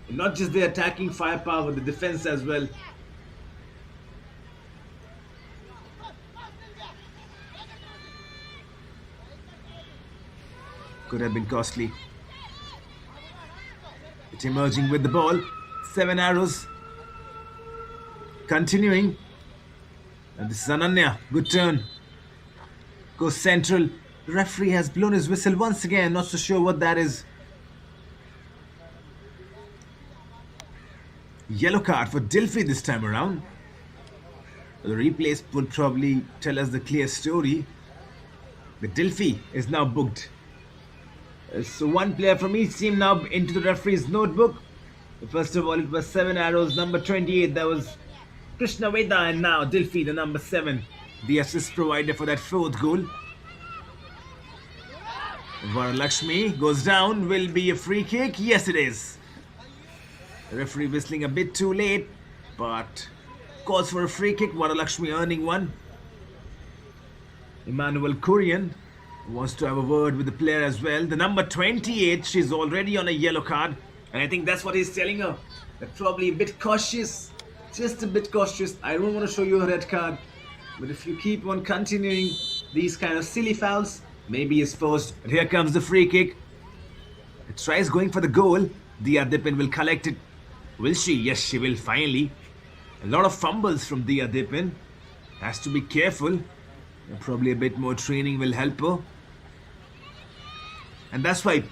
Not just the attacking firepower, but the defense as well. Could have been costly. It's emerging with the ball. 7 Arrows. Continuing. And this is Ananya. Good turn. Goes central. The referee has blown his whistle once again. Not so sure what that is. Yellow card for Delphi this time around. The replays would probably tell us the clear story. But Delphi is now booked. So one player from each team now into the referee's notebook. First of all, it was 7 Arrows, number 28. That was Krishna Veda, and now Dilfi, the number 7, the assist provider for that fourth goal. Varalakshmi goes down, will be a free kick. Yes, it is. The referee whistling a bit too late, but calls for a free kick. Varalakshmi earning one. Emmanuel Kurian wants to have a word with the player as well. The number 28, she's already on a yellow card. And I think that's what he's telling her. That probably a bit cautious. Just a bit cautious. I don't want to show you a red card. But if you keep on continuing these kind of silly fouls, maybe he's forced. And here comes the free kick. It tries going for the goal. Dia Dipin will collect it. Will she? Yes, she will finally. A lot of fumbles from Dia Dipin. Has to be careful. And probably a bit more training will help her. And that's why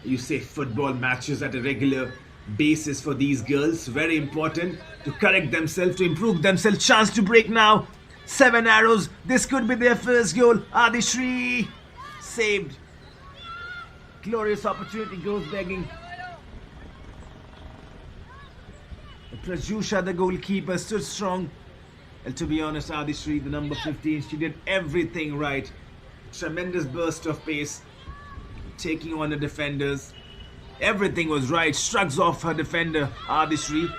you say football matches at a regular basis for these girls. Very important to correct themselves, to improve themselves. Chance to break now. 7 arrows. This could be their first goal. Adishri saved. Glorious opportunity goes begging. Pradyusha, the goalkeeper, stood strong. And to be honest, Adishri, the number 15, she did everything right. Tremendous burst of pace. Taking on the defenders. Everything was right. Shrugs off her defender, Adishri.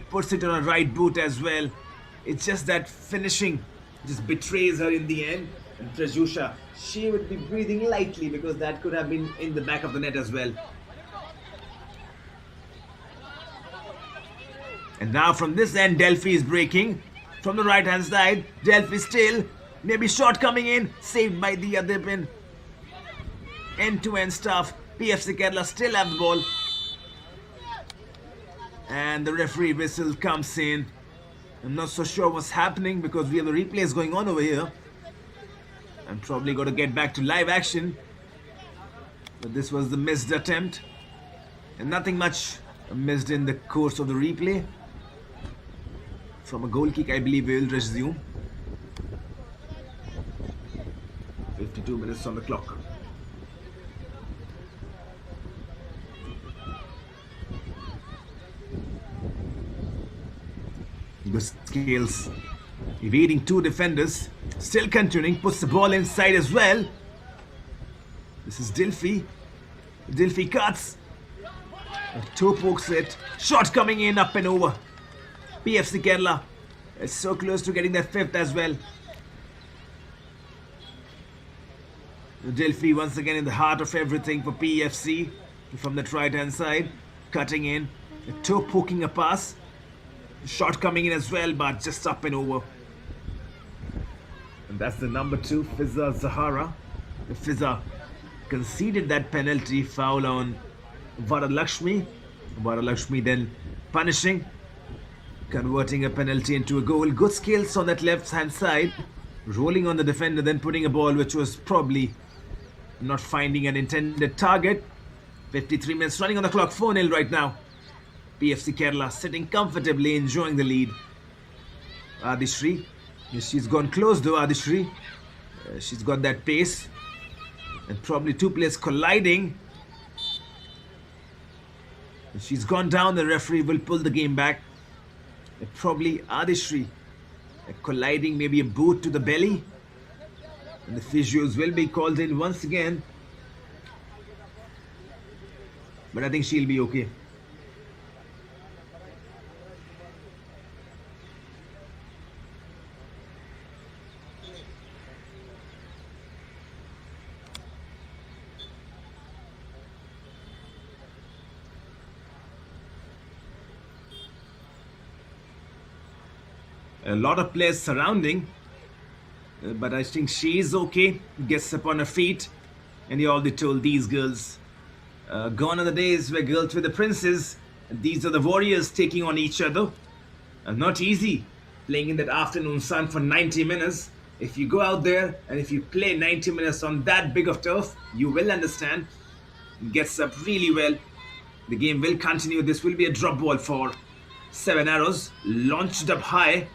Puts it on her right boot as well. It's just that finishing just betrays her in the end. And Pradyusha, she would be breathing lightly because that could have been in the back of the net as well. And now from this end, Delphi is breaking. From the right hand side, Delphi still. Maybe shot coming in. Saved by the other pin. End-to-end stuff. PFC Kerala still have the ball. And the referee whistle comes in. I'm not so sure what's happening because we have the replays going on over here. I'm probably going to get back to live action. But this was the missed attempt. And nothing much missed in the course of the replay. From a goal kick, I believe we will resume. 52 minutes on the clock. The scales evading two defenders, still continuing, puts the ball inside as well. This is Dilfi. Dilfi cuts. Toe pokes it. Shot coming in, up and over. PFC Kerala is so close to getting that fifth as well. Dilfi once again in the heart of everything for PFC. From that right hand side, cutting in. A toe poking a pass. Shot coming in as well, but just up and over. And that's the number 2, Fiza Zahara. Fiza conceded that penalty foul on Varalakshmi. Varalakshmi then punishing, converting a penalty into a goal. Good skills on that left hand side. Rolling on the defender, then putting a ball which was probably not finding an intended target. 53 minutes running on the clock, 4-0 right now. PFC Kerala sitting comfortably, enjoying the lead. Adishri, she's gone close though, Adishri. She's got that pace. And probably two players colliding. She's gone down, the referee will pull the game back. Probably Adishri colliding, maybe a boot to the belly. And the physios will be called in once again. But I think she'll be okay. A lot of players surrounding, but I think she is okay. Gets up on her feet, and you already told these girls, gone are the days where girls were the princes. These are the warriors taking on each other. Not easy playing in that afternoon sun for 90 minutes. If you go out there and if you play 90 minutes on that big of turf, you will understand. Gets up really well. The game will continue. This will be a drop ball for 7 arrows. Launched up high.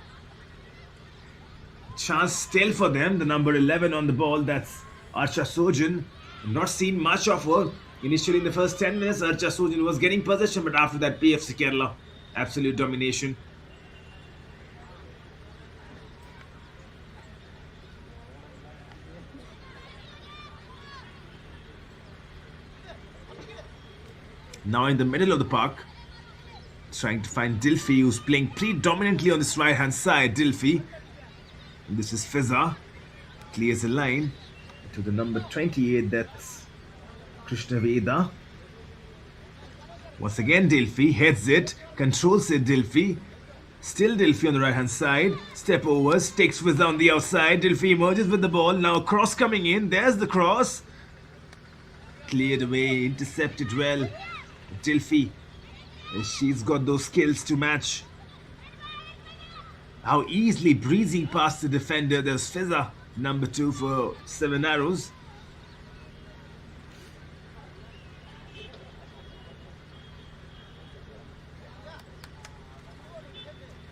Chance still for them. The number 11 on the ball, that's Archa Sojan. Not seen much of her. Initially in the first 10 minutes, Archa Sojan was getting possession, but after that, PFC Kerala, absolute domination. Now in the middle of the park, trying to find Dilfi, who's playing predominantly on this right hand side. Dilfi. This is Fizza. Clears the line to the number 28. That's Krishna Veda. Once again, Dilfi heads it, controls it. Dilfi. Still Dilfi on the right hand side. Step overs, takes Fizza on the outside. Dilfi emerges with the ball. Now cross coming in. There's the cross. Cleared away, intercepted well. Dilfi. She's got those skills to match. How easily breezing past the defender. There's Fizza, number 2 for 7 Arrows.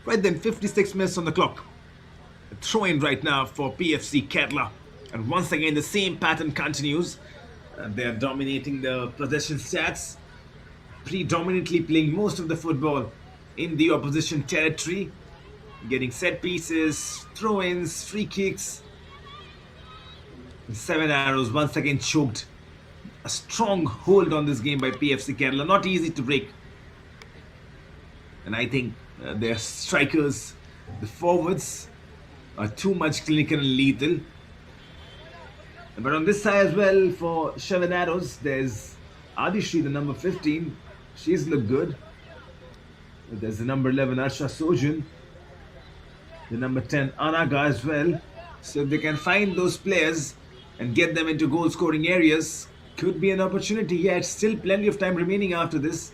Right then, 56 minutes on the clock. A throw-in right now for PFC Kerala. And once again, the same pattern continues. They are dominating the possession stats. Predominantly playing most of the football in the opposition territory. Getting set pieces, throw-ins, free kicks. 7 Arrows once again choked. A strong hold on this game by PFC Kerala. Not easy to break. And I think their strikers, the forwards, are too much clinical and lethal. But on this side as well, for 7 Arrows, there's Adishri, the number 15. She's looked good. There's the number 11, Arsha Sojun. The number 10, Anaga as well. So if they can find those players and get them into goal scoring areas, could be an opportunity. Yet still plenty of time remaining after this.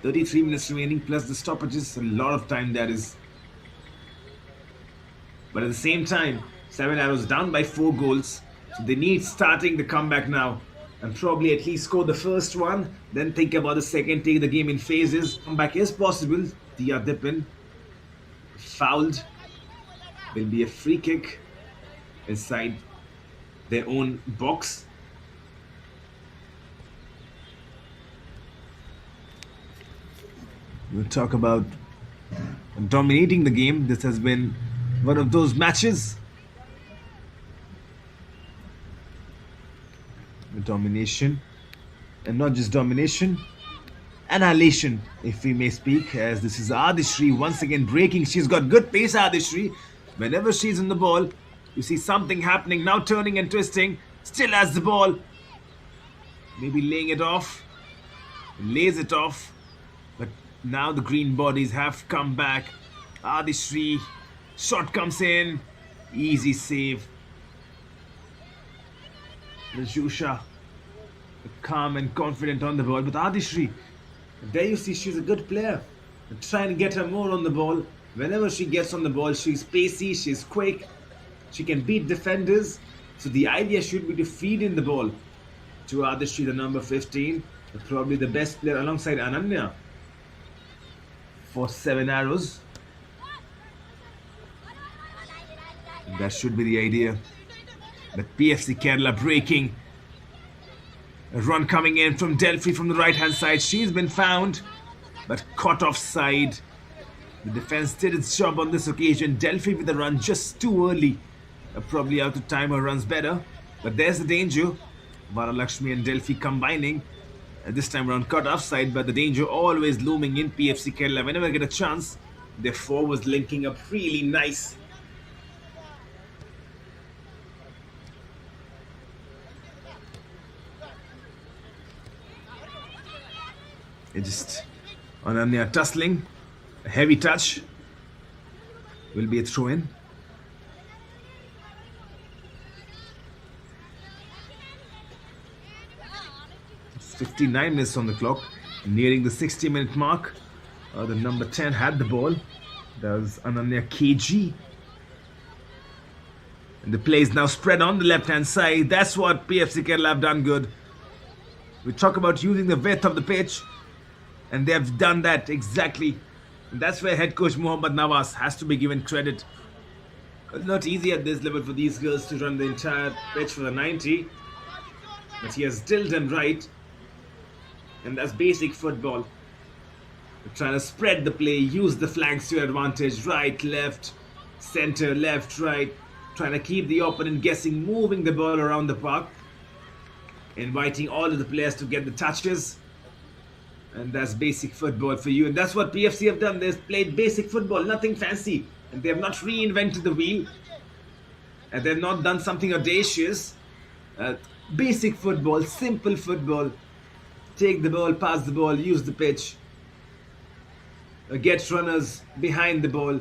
33 minutes remaining plus the stoppages. A lot of time that is. But at the same time, 7 Arrows down by 4 goals. So they need starting the comeback now. And probably at least score the first one. Then think about the second, take the game in phases. Comeback is possible. Dia Dipin fouled. There'll be a free kick inside their own box. We'll talk about dominating the game. This has been one of those matches. Domination, and not just domination, annihilation, if we may speak, as this is Adishri once again breaking. She's got good pace, Adishri. Whenever she's on the ball, you see something happening. Now turning and twisting, still has the ball, maybe laying it off, lays it off, but now the green bodies have come back. Adishri, shot comes in, easy save. Rajusha, calm and confident on the ball, but Adishri, there you see she's a good player. Trying to get her more on the ball. Whenever she gets on the ball, she's pacey, she's quick, she can beat defenders. So the idea should be to feed in the ball to Adishri, the number 15, probably the best player alongside Ananya for 7 Arrows. And that should be the idea. But PFC Kerala breaking. A run coming in from Delphi from the right hand side. She's been found, but caught offside. The defense did its job on this occasion. Delphi with a run just too early. Probably out of time, her runs better. But there's the danger. Varalakshmi and Delphi combining. This time around caught offside, but the danger always looming in PFC Kerala. Whenever they get a chance, their forwards linking up really nice. It just Ananya tussling, a heavy touch, will be a throw-in. It's 59 minutes on the clock, nearing the 60-minute mark. The number 10 had the ball. That was Ananya KG. And the play is now spread on the left-hand side. That's what PFC Kerala have done good. We talk about using the width of the pitch, and they have done that exactly. And that's where head coach Mohammad Nawaz has to be given credit. It's not easy at this level for these girls to run the entire pitch for the 90. But he has still done right. And that's basic football. They're trying to spread the play, use the flanks to your advantage. Right, left, center, left, right. Trying to keep the opponent guessing, moving the ball around the park. inviting all of the players to get the touches. And that's basic football for you. And that's what PFC have done. They've played basic football, nothing fancy. And they have not reinvented the wheel. And they've not done something audacious. Basic football, simple football. Take the ball, pass the ball, use the pitch. Get runners behind the ball.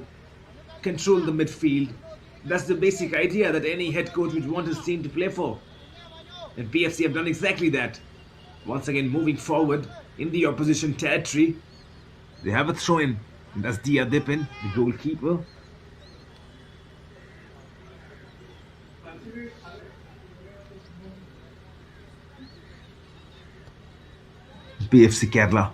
Control the midfield. That's the basic idea that any head coach would want his team to play for. And PFC have done exactly that. Once again, moving forward in the opposition territory. They have a throw-in. That's Dipin, the goalkeeper. PFC Kerala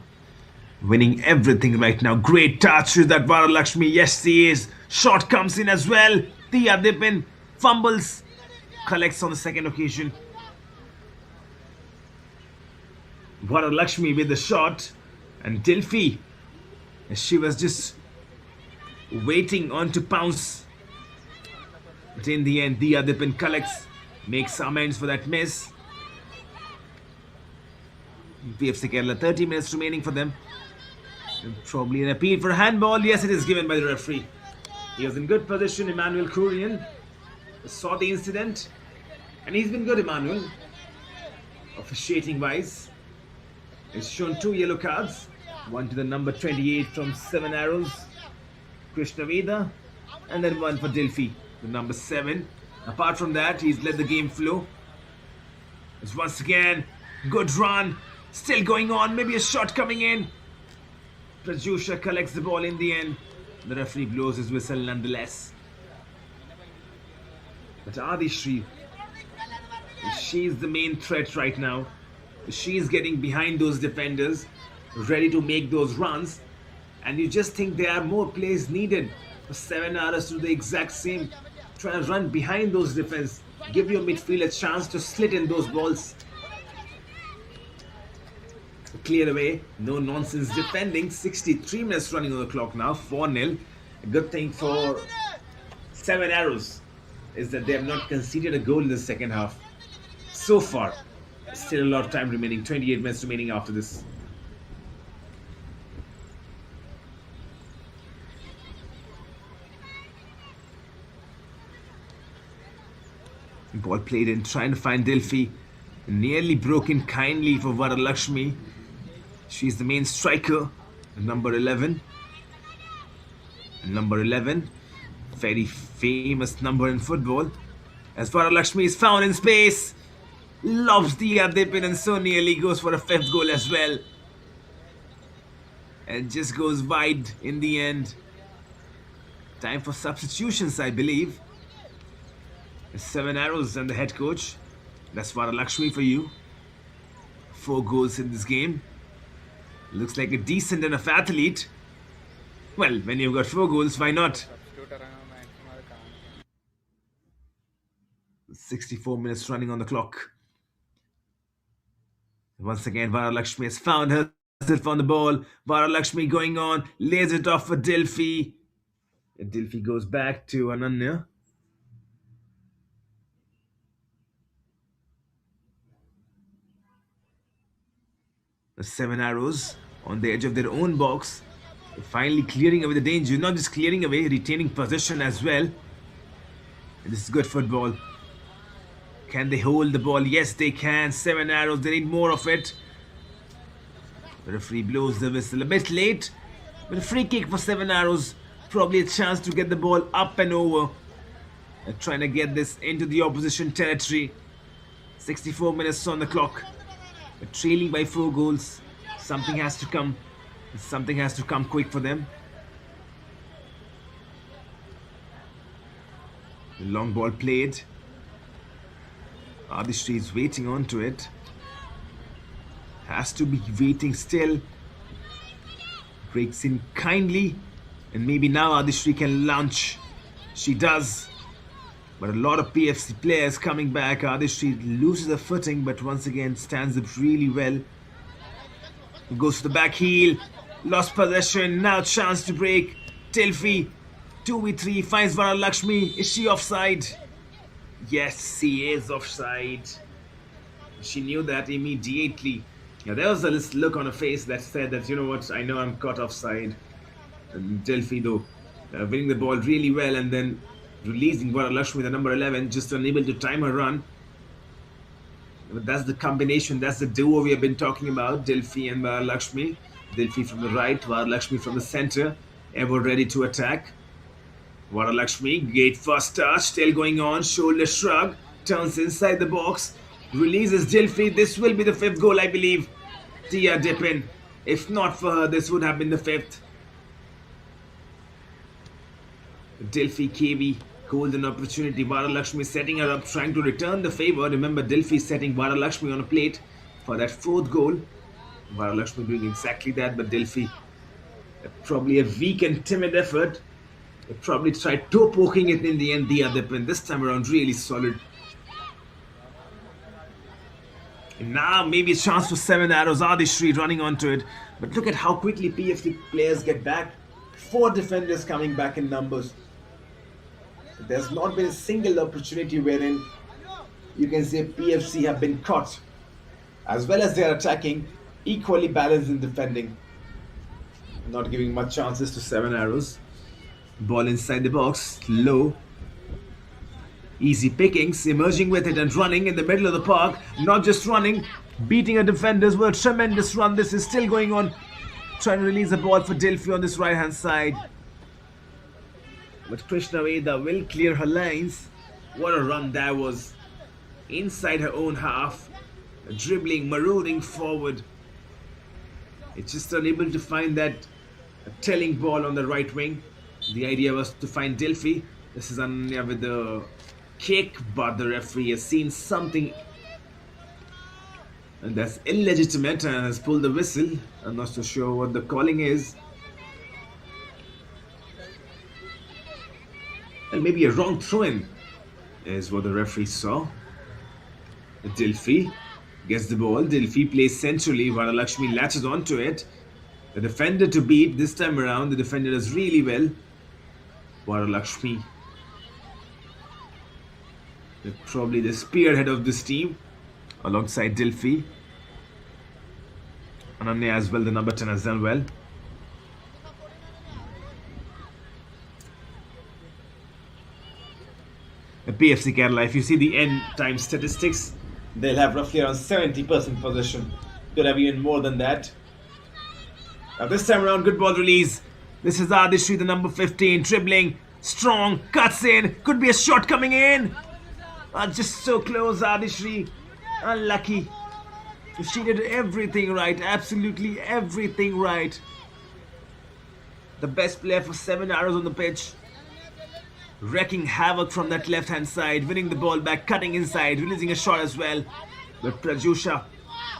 winning everything right now. Great touch with that Varalakshmi. Yes, he is. Shot comes in as well. Dipin fumbles. Collects on the second occasion. Varalakshmi with the shot. And Dilfi, she was just waiting on to pounce. But in the end, Dipin collects. Makes amends for that miss. PFC Kerala, 30 minutes remaining for them. And probably an appeal for handball. Yes, it is given by the referee. He was in good position. Emmanuel Korean saw the incident. And he's been good, Emmanuel. Officiating wise. He's shown 2 yellow cards. One to the number 28 from 7 Arrows, Krishna Veda. And then one for Dilfi, the number 7. Apart from that, he's let the game flow. It's once again, good run. Still going on, maybe a shot coming in. Pradyusha collects the ball in the end. The referee blows his whistle nonetheless. But Adishri, she's the main threat right now. She's getting behind those defenders, ready to make those runs. And you just think there are more plays needed for 7 hours to do the exact same. Try to run behind those defense. Give your midfield a chance to slit in those balls. Clear away, no nonsense defending. 63 minutes running on the clock now, 4-0. A good thing for 7 Arrows is that they have not conceded a goal in the second half. So far, still a lot of time remaining, 28 minutes remaining after this. Ball played in, trying to find Dilfi. Nearly broken kindly for Varalakshmi. She's the main striker, number 11. Number 11, very famous number in football. As Varalakshmi is found in space, lobs Dipin and so nearly goes for a 5th goal as well. And just goes wide in the end. Time for substitutions, I believe. 7 Arrows and the head coach. That's Varalakshmi for you. 4 goals in this game. Looks like a decent enough athlete. Well, when you've got 4 goals, why not? 64 minutes running on the clock. Once again, Varalakshmi has found herself on the ball. Varalakshmi going on, lays it off for Dilfi. And Dilfi goes back to Ananya. The 7 Arrows on the edge of their own box. They're finally clearing away the danger. Not just clearing away, retaining possession as well. And this is good football. Can they hold the ball? Yes, they can. 7 Arrows, they need more of it. The referee blows the whistle a bit late. But a free kick for 7 Arrows. Probably a chance to get the ball up and over. And trying to get this into the opposition territory. 64 minutes on the clock. But trailing by 4 goals. Something has to come. Something has to come quick for them. The long ball played. Adishri is waiting onto it. Has to be waiting still. Breaks in kindly. And maybe now Adishri can launch. She does. But a lot of PFC players coming back. Adishri loses the footing, but once again stands up really well. Goes to the back heel. Lost possession. Now chance to break. Dilfi. 2v3. Finds Varalakshmi. Is she offside? Yes, she is offside. She knew that immediately. Yeah, there was a look on her face that said that, you know what, I know I'm caught offside. And Delphi, though, winning the ball really well and then releasing Varalakshmi, the number 11, just unable to time her run. But that's the combination, that's the duo we have been talking about, Delphi and Varalakshmi. Delphi from the right, Varalakshmi from the center, ever ready to attack. Varalakshmi, great first touch, still going on, shoulder shrug, turns inside the box, releases Delphi. This will be the fifth goal, I believe. Tia Dipin. If not for her, this would have been the fifth. Delphi KV, golden opportunity. Varalakshmi setting her up, trying to return the favor. Remember, Delphi setting Varalakshmi on a plate for that fourth goal. Varalakshmi doing exactly that, but Delphi, probably a weak and timid effort. They probably tried toe poking it in the end. The other pin this time around really solid. And now maybe a chance for 7 arrows. Adishri running onto it, but look at how quickly PFC players get back. 4 defenders coming back in numbers. There's not been a single opportunity wherein you can say PFC have been caught. As well as they are attacking, equally balanced in defending. Not giving much chances to 7 arrows. Ball inside the box, low. Easy pickings, emerging with it and running in the middle of the park. Not just running, beating her defenders with a tremendous run. This is still going on. Trying to release the ball for Delphi on this right hand side. But Krishna Veda will clear her lines. What a run that was. Inside her own half. Dribbling, marooning forward. It's just unable to find that telling ball on the right wing. The idea was to find Delphi. This is Ananya with the kick, but the referee has seen something, and that's illegitimate and has pulled the whistle. I'm not so sure what the calling is. And maybe a wrong throw-in is what the referee saw. Delphi gets the ball. Delphi plays centrally. Varalakshmi latches onto it. The defender to beat this time around. The defender does really well. Varalakshmi, probably the spearhead of this team, alongside Delphi. Ananya as well, the number 10 has done well. The PFC Kerala, if you see the end time statistics, they'll have roughly around 70% possession. Could have even more than that. Now this time around, good ball release. This is Adishri, the number 15, dribbling, strong, cuts in, could be a shot coming in. Just so close, Adishri. Unlucky. She did everything right, absolutely everything right. The best player for 7 arrows on the pitch. Wrecking havoc from that left hand side, winning the ball back, cutting inside, releasing a shot as well. But Prajusha,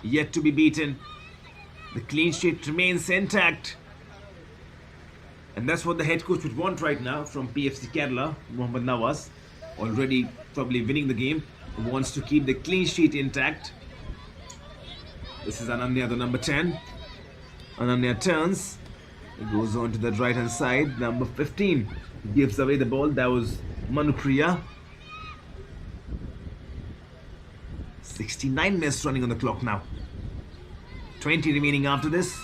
yet to be beaten. The clean sheet remains intact. And that's what the head coach would want right now from PFC Kerala, Mohammad Nawaz. Already probably winning the game. Wants to keep the clean sheet intact. This is Ananya, the number 10. Ananya turns. It goes on to the right hand side. Number 15 gives away the ball. That was Manupriya. 69 minutes running on the clock now. 20 remaining after this.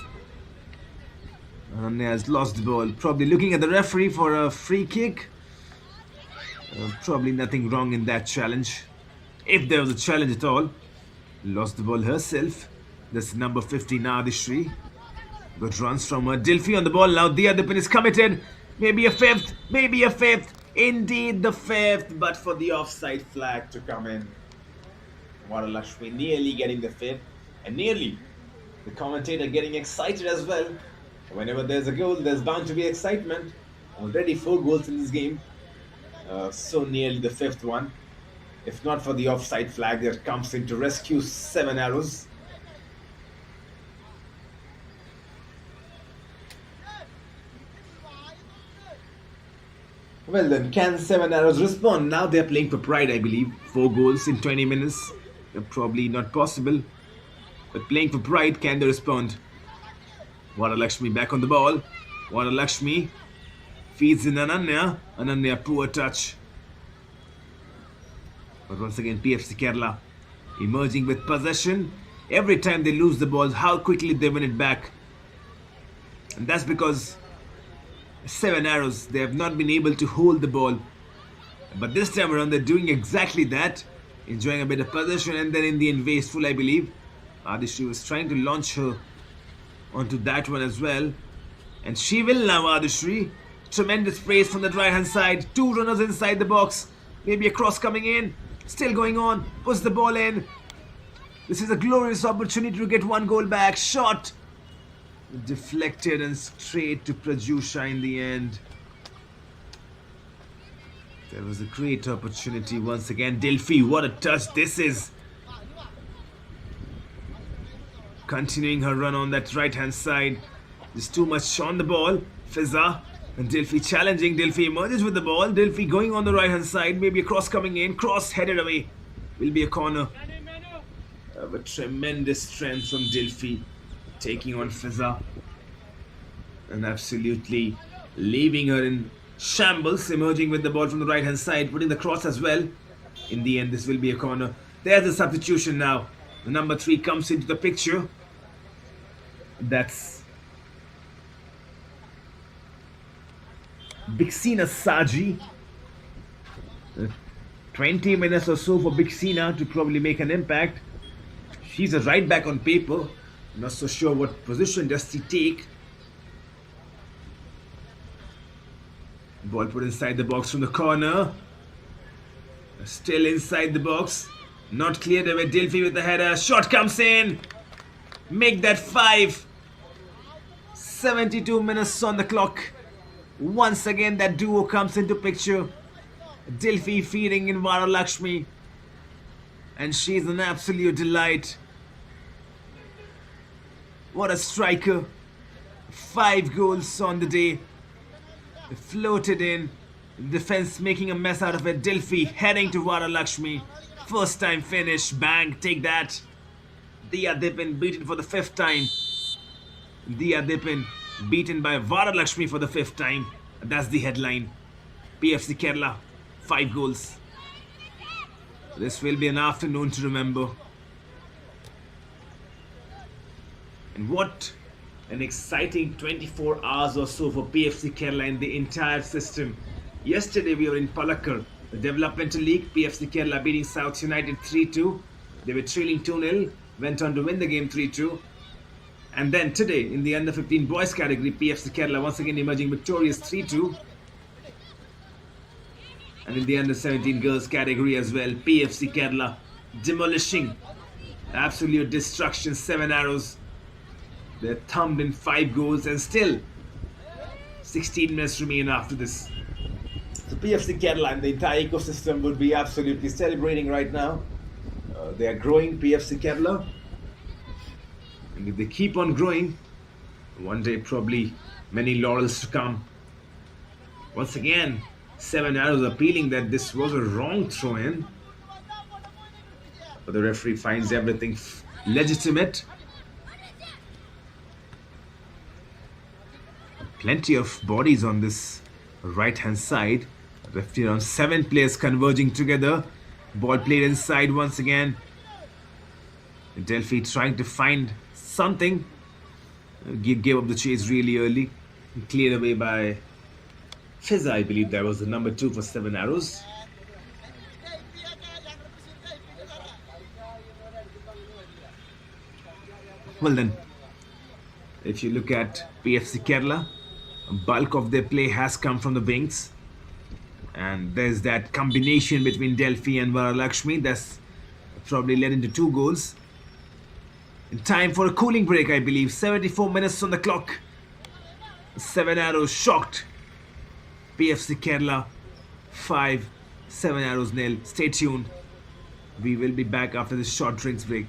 Ananya has lost the ball. Probably looking at the referee for a free kick. Probably nothing wrong in that challenge. If there was a challenge at all. Lost the ball herself. That's number 15, Adishri. Good runs from her. Delphi on the ball now. The other pin is committed. Maybe a fifth. Maybe a fifth. Indeed the fifth. But for the offside flag to come in. Varalakshmi nearly getting the fifth. And nearly the commentator getting excited as well. Whenever there's a goal, there's bound to be excitement. Already 4 goals in this game. So nearly the 5th one. If not for the offside flag that comes in to rescue 7 arrows. Well then, can 7 arrows respond? Now they're playing for pride, I believe. 4 goals in 20 minutes. Probably not possible. But playing for pride, can they respond? Varalakshmi back on the ball. Varalakshmi feeds in Ananya. Ananya, poor touch. But once again, PFC Kerala emerging with possession. Every time they lose the ball, how quickly they win it back. And that's because 7 arrows, they have not been able to hold the ball. But this time around, they're doing exactly that. Enjoying a bit of possession and then in the end wasteful, I believe. Adishri was trying to launch her onto that one as well. And she will now, Adishri. Tremendous praise from the right hand side. Two runners inside the box. Maybe a cross coming in. Still going on. Puts the ball in. This is a glorious opportunity to get one goal back. Shot. Deflected and straight to Pradyusha in the end. There was a great opportunity once again. Delphi, what a touch this is. Continuing her run on that right hand side. There's too much on the ball. Fiza and Delphi challenging. Delphi emerges with the ball. Delphi going on the right hand side. Maybe a cross coming in. Cross headed away. Will be a corner. A tremendous strength from Delphi. Taking on Fiza. And absolutely leaving her in shambles. Emerging with the ball from the right hand side. Putting the cross as well. In the end, this will be a corner. There's the substitution now. The number 3 comes into the picture. That's Bixina Saji. 20 minutes or so for Bixina to probably make an impact. She's a right back on paper. Not so sure what position does she take. Ball put inside the box from the corner. Still inside the box. Not cleared away. Delphi with the header. Shot comes in. Make that 5. 72 minutes on the clock. Once again that duo comes into picture. Delphi feeding in Varalakshmi. And she's an absolute delight. What a striker. 5 goals on the day. Floated in. Defense making a mess out of it. Delphi heading to Varalakshmi. First time finish. Bang. Take that. Diya Dipin beaten for the 5th time. Diya Dipin beaten by Varalakshmi for the 5th time. That's the headline. PFC Kerala. 5 goals. This will be an afternoon to remember. And what an exciting 24 hours or so for PFC Kerala in the entire system. Yesterday we were in Palakkad, the developmental league. PFC Kerala beating South United 3-2. They were trailing 2-0, went on to win the game 3-2. And then today in the under 15 boys category, PFC Kerala once again emerging victorious 3-2. And in the under 17 girls category as well, PFC Kerala demolishing. Absolute destruction, 7 arrows. They're thumbed in 5 goals and still 16 minutes remain after this. So PFC Kerala and the entire ecosystem would be absolutely celebrating right now. They are growing, PFC Kerala. And if they keep on growing, one day probably many laurels to come. Once again, 7 arrows appealing that this was a wrong throw-in. But the referee finds everything legitimate. Plenty of bodies on this right hand side. Referee around 7 players converging together. Ball played inside once again. Delphi trying to find something. Gave up the chase really early. Cleared away by Fiza, I believe that was the number 2 for 7 arrows. Well then, if you look at PFC Kerala, a bulk of their play has come from the wings. And there's that combination between Delphi and Varalakshmi that's probably led into 2 goals. In time for a cooling break, I believe. 74 minutes on the clock. 7 arrows shocked. PFC Kerala 5, 7 arrows nil. Stay tuned. We will be back after this short drinks break.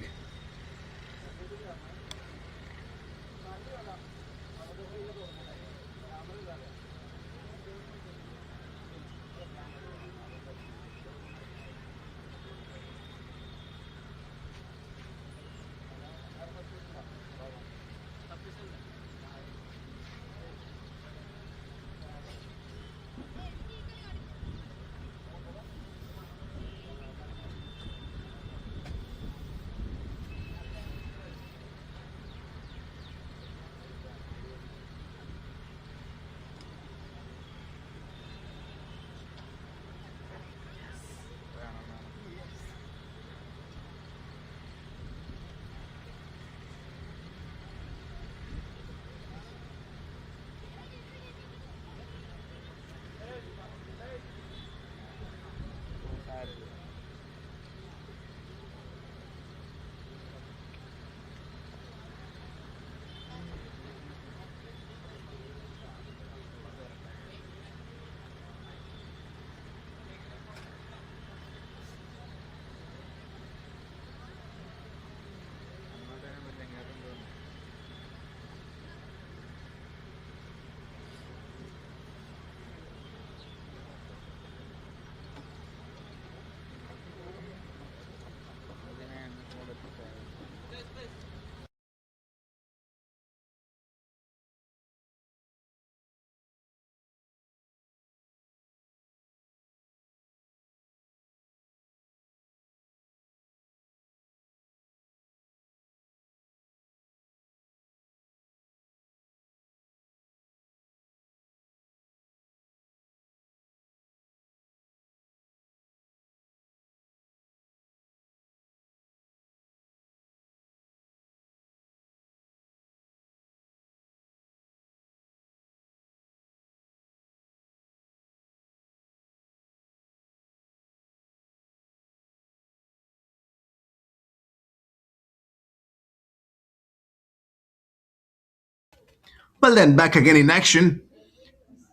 Well, then, back again in action.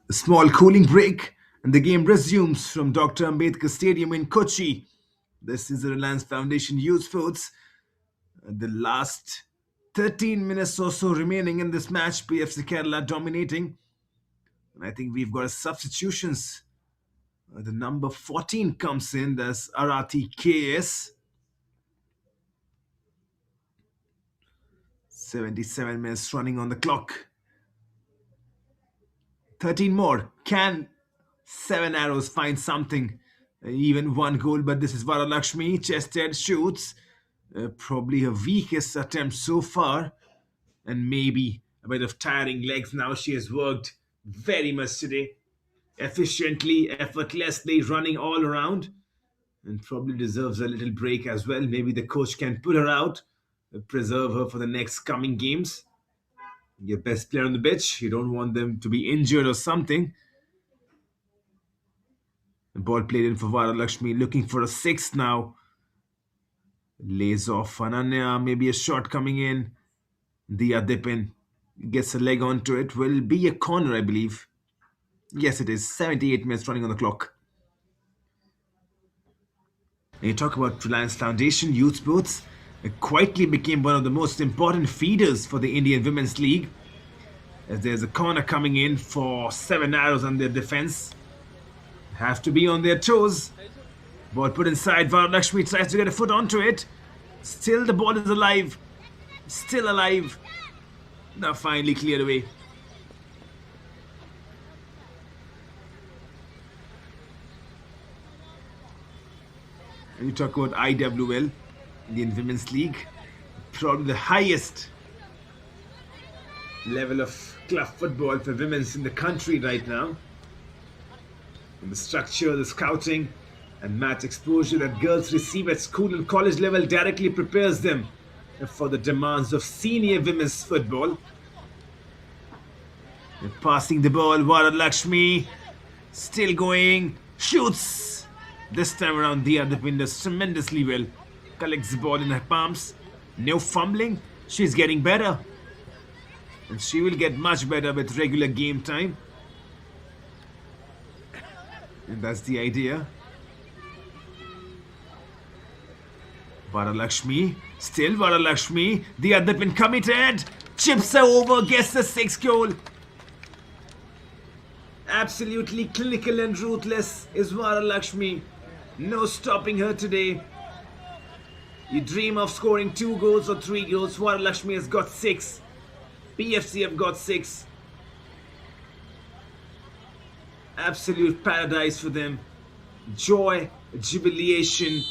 A small cooling break, and the game resumes from Dr. Ambedkar Stadium in Kochi. This is the Reliance Foundation Youth Sports. The last 13 minutes or so remaining in this match, PFC Kerala dominating. And I think we've got substitutions. The number 14 comes in, that's Arathi KS. 77 minutes running on the clock. 13 more. Can 7 arrows find something? Even one goal, but this is Varalakshmi. Chested shoots. Probably her weakest attempt so far. And maybe a bit of tiring legs now. She has worked very much today. Efficiently, effortlessly, running all around. And probably deserves a little break as well. Maybe the coach can put her out, preserve her for the next coming games. Your best player on the pitch. You don't want them to be injured or something. The ball played in for Varalakshmi, looking for a six now. Lays off Ananya, maybe a shot coming in. Diya Dipin gets a leg onto it. Will be a corner, I believe. Yes, it is. 78 minutes running on the clock. And you talk about Reliance Foundation Youth Sports. It quietly became one of the most important feeders for the Indian Women's League. As there's a corner coming in for 7 arrows on their defense. Have to be on their toes. Ball put inside. Varalakshmi tries to get a foot onto it. Still the ball is alive. Still alive. Now finally cleared away. And you talk about IWL, Indian Women's League. Probably the highest level of club football for women in the country right now. And the structure, the scouting, and match exposure that girls receive at school and college level directly prepares them for the demands of senior women's football. And passing the ball, Varalakshmi still going, shoots. This time around, Diya Dipin does tremendously well. Collects the ball in her palms. No fumbling. She's getting better. And she will get much better with regular game time. And that's the idea. Varalakshmi, still Varalakshmi. Diya Dipin committed. Chips her over, gets the 6th goal. Absolutely clinical and ruthless is Varalakshmi. No stopping her today. You dream of scoring 2 goals or 3 goals. Varalakshmi has got 6. PFC have got 6. Absolute paradise for them. Joy, jubilation.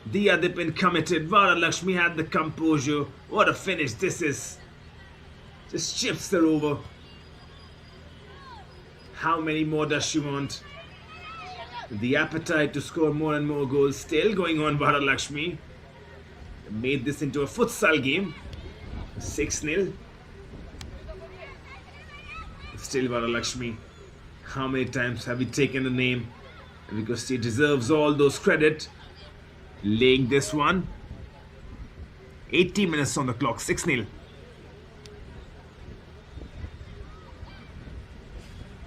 Diya Dipin committed. Varalakshmi had the composure. What a finish this is. Just chips her over. How many more does she want? The appetite to score more and more goals still going on. Varalakshmi made this into a futsal game. 6-0. Still Varalakshmi. How many times have we taken the name? Because she deserves all those credit. Laying this one. 80 minutes on the clock. 6-0.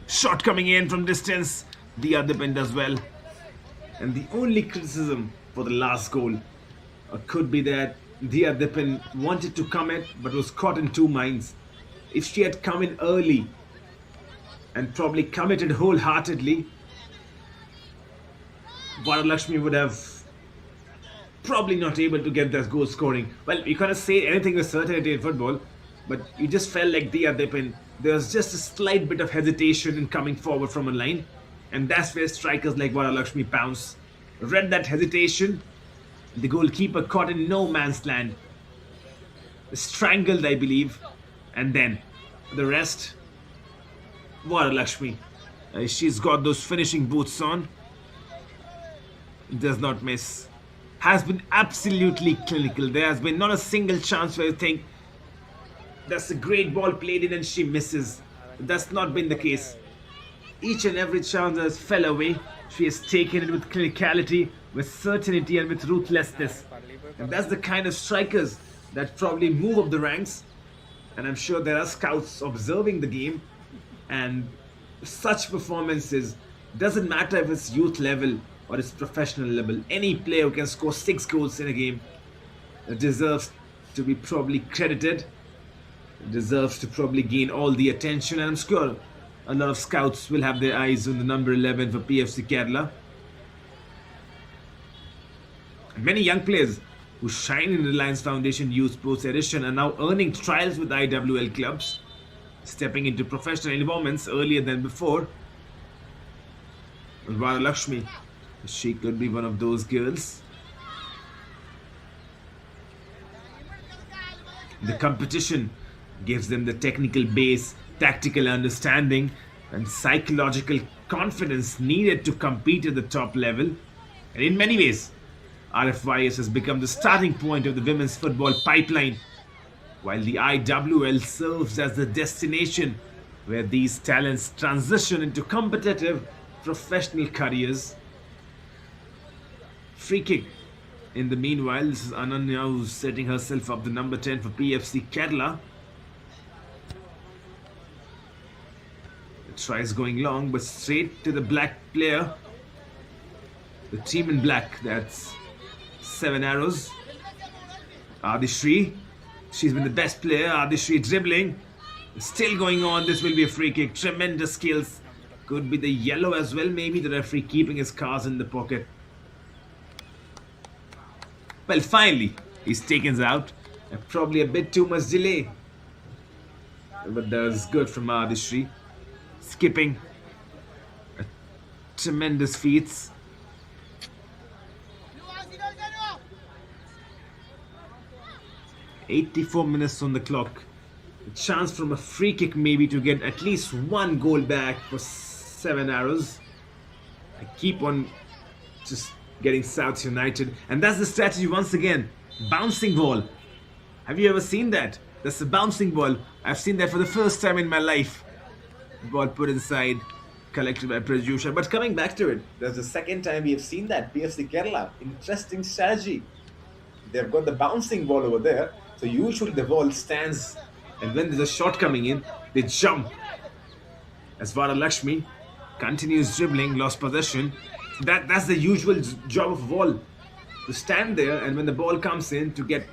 Shot coming in from distance. Diya Dipin does well. And the only criticism for the last goal could be that Diya Dipin wanted to commit but was caught in two minds. If she had come in early and probably committed wholeheartedly, Varalakshmi would have probably not able to get that goal scoring. Well, you can't say anything with certainty in football, but you just felt like Diya Dipin, there was just a slight bit of hesitation in coming forward from a line, and that's where strikers like Varalakshmi pounce. Read that hesitation, the goalkeeper caught in no man's land. Strangled, I believe, and then the rest, Varalakshmi. She's got those finishing boots on. Does not miss. Has been absolutely clinical. There has been not a single chance where you think that's a great ball played in and she misses. That's not been the case. Each and every chance has fell away. She has taken it with clinicality, with certainty and with ruthlessness. And that's the kind of strikers that probably move up the ranks. And I'm sure there are scouts observing the game, and such performances doesn't matter if it's youth level or it's professional level. Any player who can score 6 goals in a game deserves to be probably credited, deserves to probably gain all the attention. And I'm sure a lot of scouts will have their eyes on the number 11 for PFC Kerala. Many young players who shine in Reliance Foundation Youth Sports Edition are now earning trials with IWL clubs, stepping into professional involvements earlier than before. Varalakshmi, she could be one of those girls. The competition gives them the technical base, tactical understanding, and psychological confidence needed to compete at the top level. And in many ways, RFYS has become the starting point of the women's football pipeline, while the IWL serves as the destination where these talents transition into competitive professional careers. Free kick. In the meanwhile, this is Ananya who's setting herself up the number 10 for PFC Kerala. The try is going long, but straight to the black player. The team in black, that's 7 arrows. Adishri, she's been the best player. Adishri dribbling. Still going on. This will be a free kick. Tremendous skills. Could be the yellow as well. Maybe the referee keeping his cards in the pocket. Well, finally, he's taken out. And probably a bit too much delay. But that was good from Adishri. Skipping. Tremendous feats. 84 minutes on the clock. A chance from a free kick maybe to get at least 1 goal back for 7 arrows. I keep on just getting South United. And that's the strategy once again. Bouncing ball. Have you ever seen that? That's a bouncing ball. I've seen that for the first time in my life. Ball put inside, collected by Pradyusha. But coming back to it, that's the second time we have seen that. PFC Kerala. Interesting strategy. They've got the bouncing ball over there. So usually the ball stands, and when there's a shot coming in, they jump. As Varalakshmi continues dribbling, lost possession. That's the usual job of a ball. To stand there, and when the ball comes in, to get.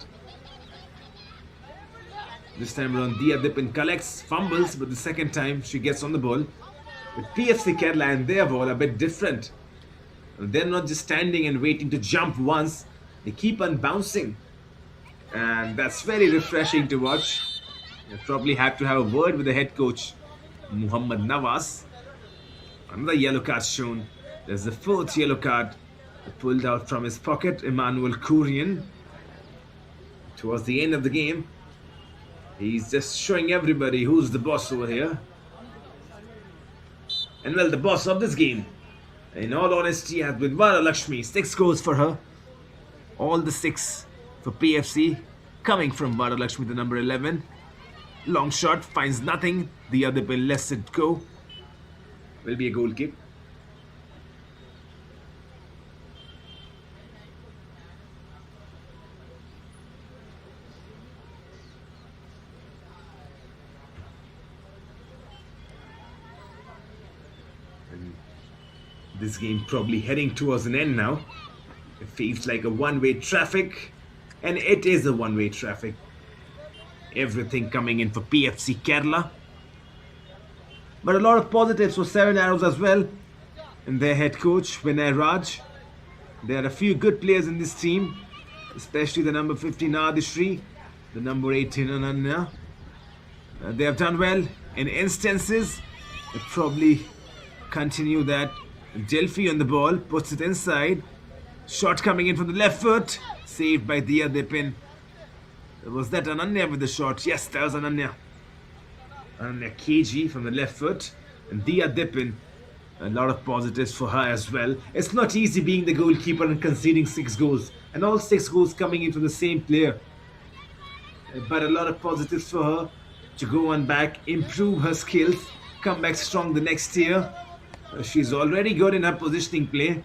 This time around, Dia Dipin collects, fumbles, but the second time she gets on the ball. But PFC Kerala and their ball are a bit different. They're not just standing and waiting to jump once. They keep on bouncing. And that's very refreshing to watch. I probably had to have a word with the head coach, Muhammad Nawaz. Another yellow card shown. There's the 4th yellow card pulled out from his pocket, Emmanuel Kurian. Towards the end of the game, he's just showing everybody who's the boss over here. And well, the boss of this game, in all honesty, has been Varalakshmi. 6 goals for her. All the 6 for PFC, coming from Varalakshmi, the number 11. Long shot, finds nothing. The other ball lets it go. Will be a goal kick. And this game probably heading towards an end now. It feels like a one-way traffic, and it is a one-way traffic. Everything coming in for PFC Kerala. But a lot of positives for 7 arrows as well. And their head coach, Vinay Raj. There are a few good players in this team, especially the number 15 Adishri, the number 18 Ananya. They have done well in instances. They probably continue that. Delphi on the ball, puts it inside. Shot coming in from the left foot. Saved by Dia Dipin. Was that Ananya with the shot? Yes, that was Ananya. Ananya KG from the left foot. And Dia Dipin. A lot of positives for her as well. It's not easy being the goalkeeper and conceding 6 goals. And all 6 goals coming in from the same player. But a lot of positives for her. To go on back, improve her skills. Come back strong the next year. She's already good in her positioning play.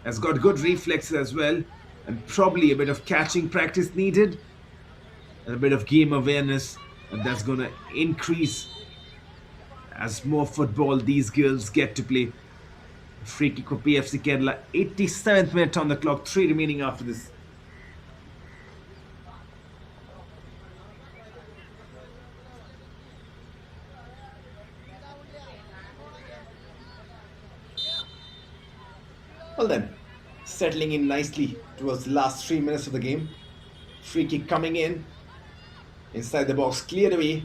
Has got good reflexes as well, and probably a bit of catching practice needed, and a bit of game awareness And that's going to increase as more football these girls get to play. Free kick for PFC Kerala. 87th minute on the clock. 3 remaining after this. Well then, settling in nicely towards the last 3 minutes of the game. Free kick coming in. Inside the box, cleared away.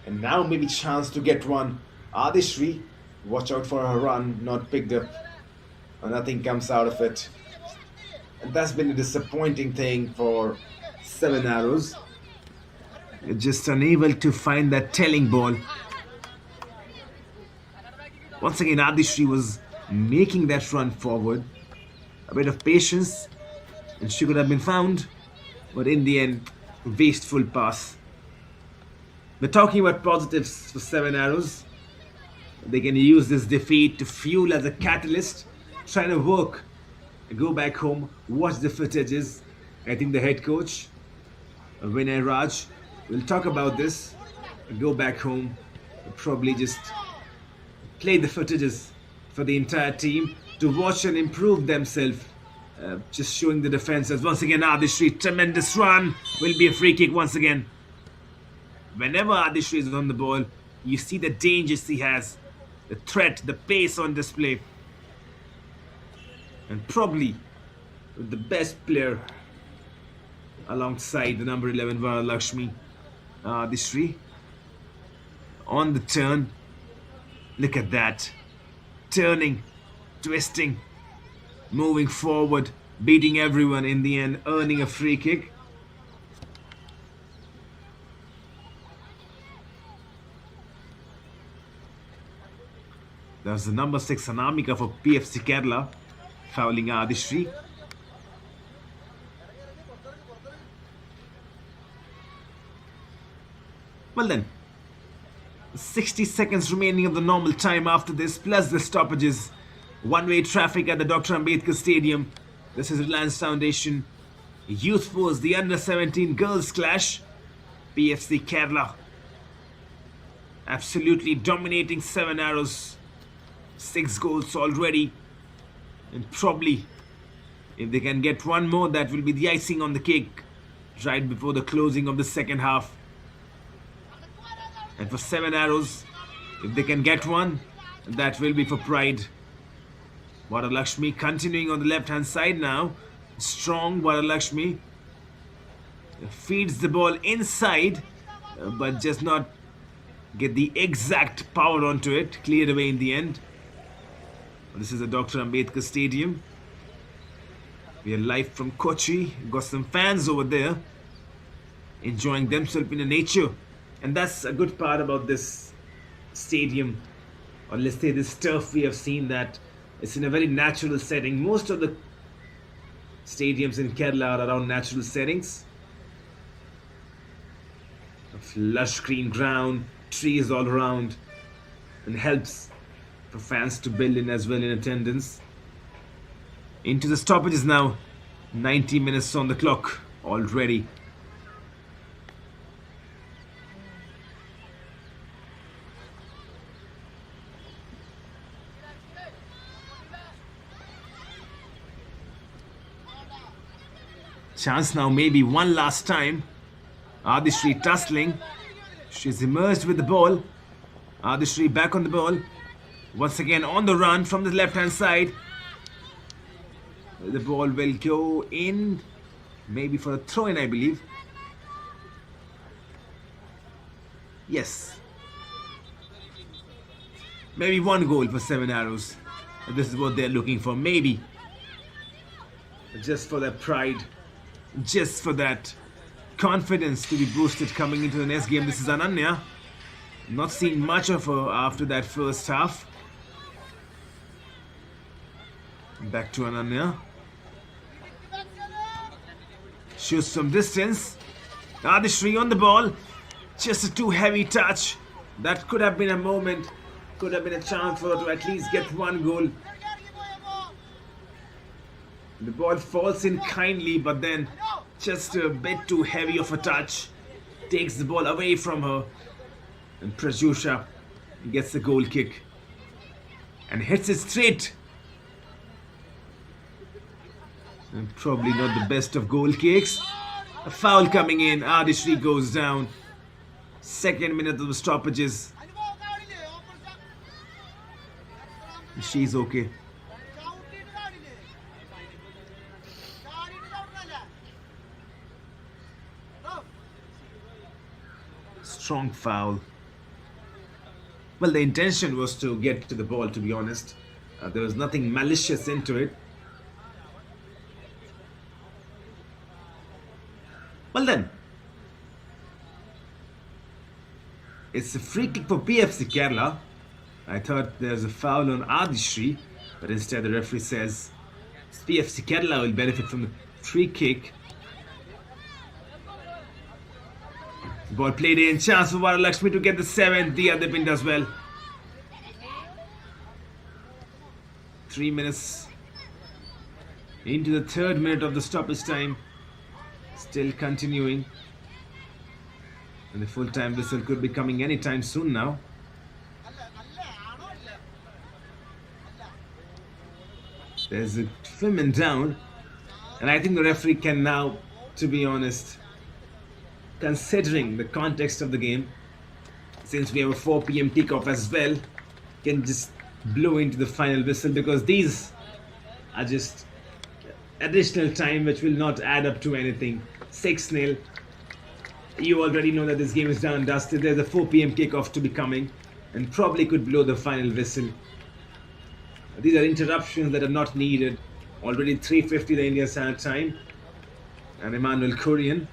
And now maybe chance to get one. Adishri, watch out for her run, not picked up. And nothing comes out of it. And that's been a disappointing thing for Seven Arrows. They're just unable to find that telling ball. Once again, Adishri was making that run forward. A bit of patience, and she could have been found. But in the end, wasteful pass. We're talking about positives for Seven Arrows. They can use this defeat to fuel as a catalyst, trying to work, go back home, watch the footages. I think the head coach, Vinay Raj, will talk about this. Go back home, probably just play the footages for the entire team to watch and improve themselves. Just showing the defenses. Once again, Adishri, tremendous run. Will be a free kick once again. Whenever Adishri is on the ball, you see the dangers he has, the threat, the pace on display. And probably the best player alongside the number 11 Varalakshmi, Adishri. On the turn, look at that. Turning, twisting, moving forward, beating everyone in the end, earning a free kick. There's the number 6 Anamika for PFC Kerala, fouling Adishri. Well then, 60 seconds remaining of the normal time after this, plus the stoppages. One-way traffic at the Dr. Ambedkar Stadium. This is Reliance Foundation. Youth Force, the under-17 girls clash. PFC Kerala absolutely dominating Seven Arrows. 6 goals already. And probably, if they can get one more, that will be the icing on the cake right before the closing of the second half. And for Seven Arrows, if they can get one, that will be for pride. Varalakshmi continuing on the left-hand side now. Strong Varalakshmi. Feeds the ball inside, but just not get the exact power onto it. Cleared away in the end. This is the Dr. Ambedkar Stadium. We are live from Kochi. Got some fans over there enjoying themselves in the nature. And that's a good part about this stadium, or let's say this turf. We have seen that it's in a very natural setting. Most of the stadiums in Kerala are around natural settings. A lush green ground, trees all around, and helps for fans to build in as well in attendance. Into the stoppages now. 90 minutes on the clock already. Chance now, maybe one last time. Adishri tussling. She's emerged with the ball. Adishri back on the ball. Once again on the run from the left-hand side. The ball will go in. Maybe for a throw-in, I believe. Yes. Maybe one goal for Seven Arrows. This is what they're looking for. Maybe. Just for their pride. Just for that confidence to be boosted coming into the next game. This is Ananya. Not seen much of her after that first half. Back to Ananya. Shoots some distance. Adishri on the ball. Just a too heavy touch. That could have been a moment. Could have been a chance for her to at least get one goal. The ball falls in kindly, but then just a bit too heavy of a touch. Takes the ball away from her. And Pratyusha gets the goal kick. And hits it straight. And probably not the best of goal kicks. A foul coming in. Adishri goes down. Second minute of the stoppages. She's okay. Strong foul. Well, the intention was to get to the ball, to be honest. There was nothing malicious into it. Well then, it's a free kick for PFC Kerala. I thought there's a foul on Adishri, but instead the referee says PFC Kerala will benefit from the free kick. Ball played in, chance for Varalakshmi to get the 7th, the other pin as well. 3 minutes into the third minute of the stoppage time. Still continuing. And the full-time whistle could be coming anytime soon now. There's a women down. And I think the referee can now, to be honest, considering the context of the game, since we have a 4 p.m. kickoff as well, can just blow into the final whistle, because these are just additional time which will not add up to anything. 6-0. You already know that this game is done and dusted. There's a 4 p.m. kickoff to be coming and probably could blow the final whistle. These are interruptions that are not needed. Already 3:50 the India Standard Time. And Emmanuel Korean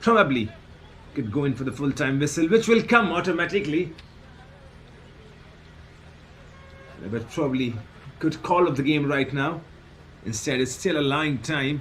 probably could go in for the full-time whistle, which will come automatically. But probably could call up the game right now. Instead, it's still a lying time.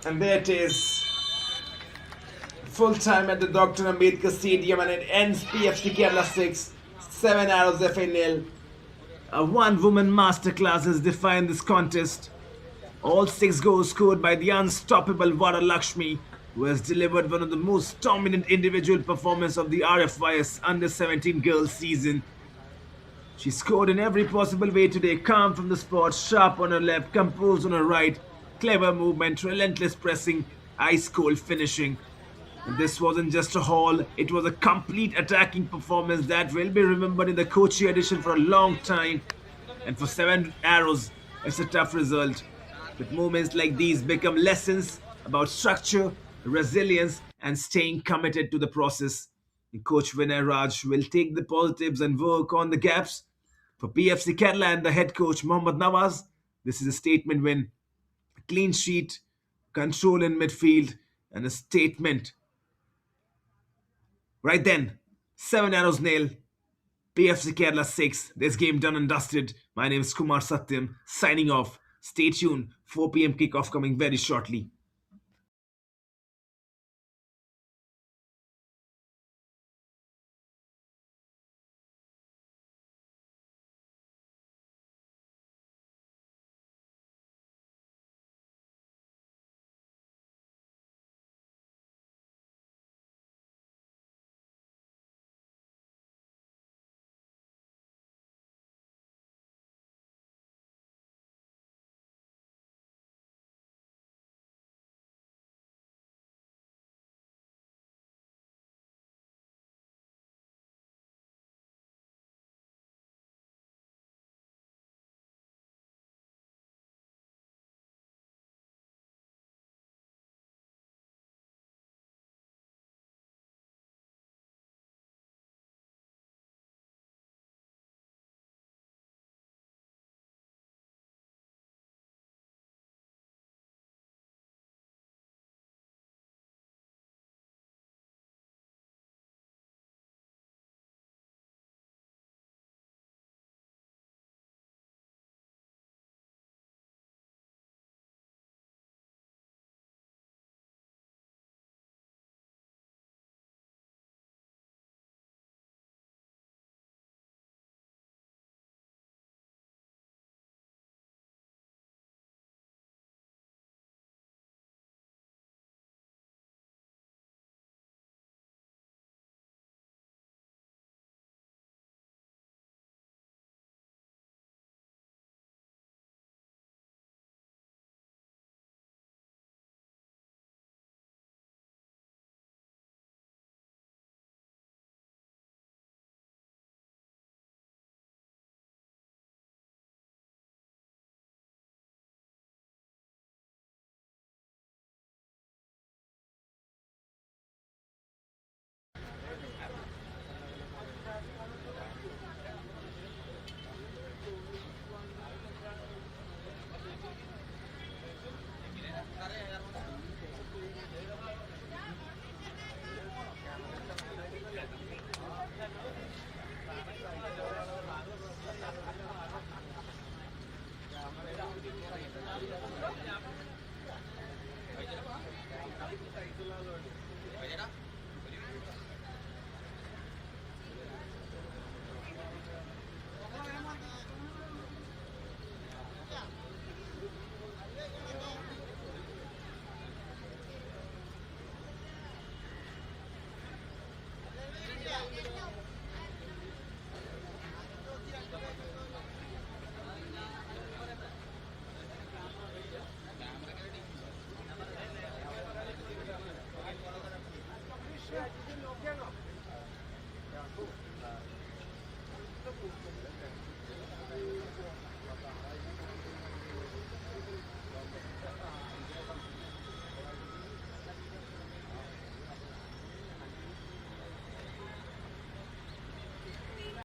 And there it is. Full time at the Dr. Ambedkar Stadium, and it ends PFC Kerala 6, 7 Arrows FA 0. A one-woman masterclass has defined this contest. All 6 goals scored by the unstoppable Varalakshmi, who has delivered one of the most dominant individual performances of the RFYS Under-17 girls season. She scored in every possible way today, calm from the spot, sharp on her left, composed on her right, clever movement, relentless pressing, ice-cold finishing. And this wasn't just a haul, it was a complete attacking performance that will be remembered in the Kochi edition for a long time. And for 7 Arrows, it's a tough result. But moments like these become lessons about structure, resilience, and staying committed to the process. And Coach Vinay Raj will take the positives and work on the gaps. For PFC Kerala and the head coach Mohammad Nawaz, this is a statement win. A clean sheet, control in midfield, and a statement. Right then, 7 Arrows 0, PFC Kerala 6. This game done and dusted. My name is Kumar Satyam, signing off. Stay tuned, 4 p.m. kickoff coming very shortly.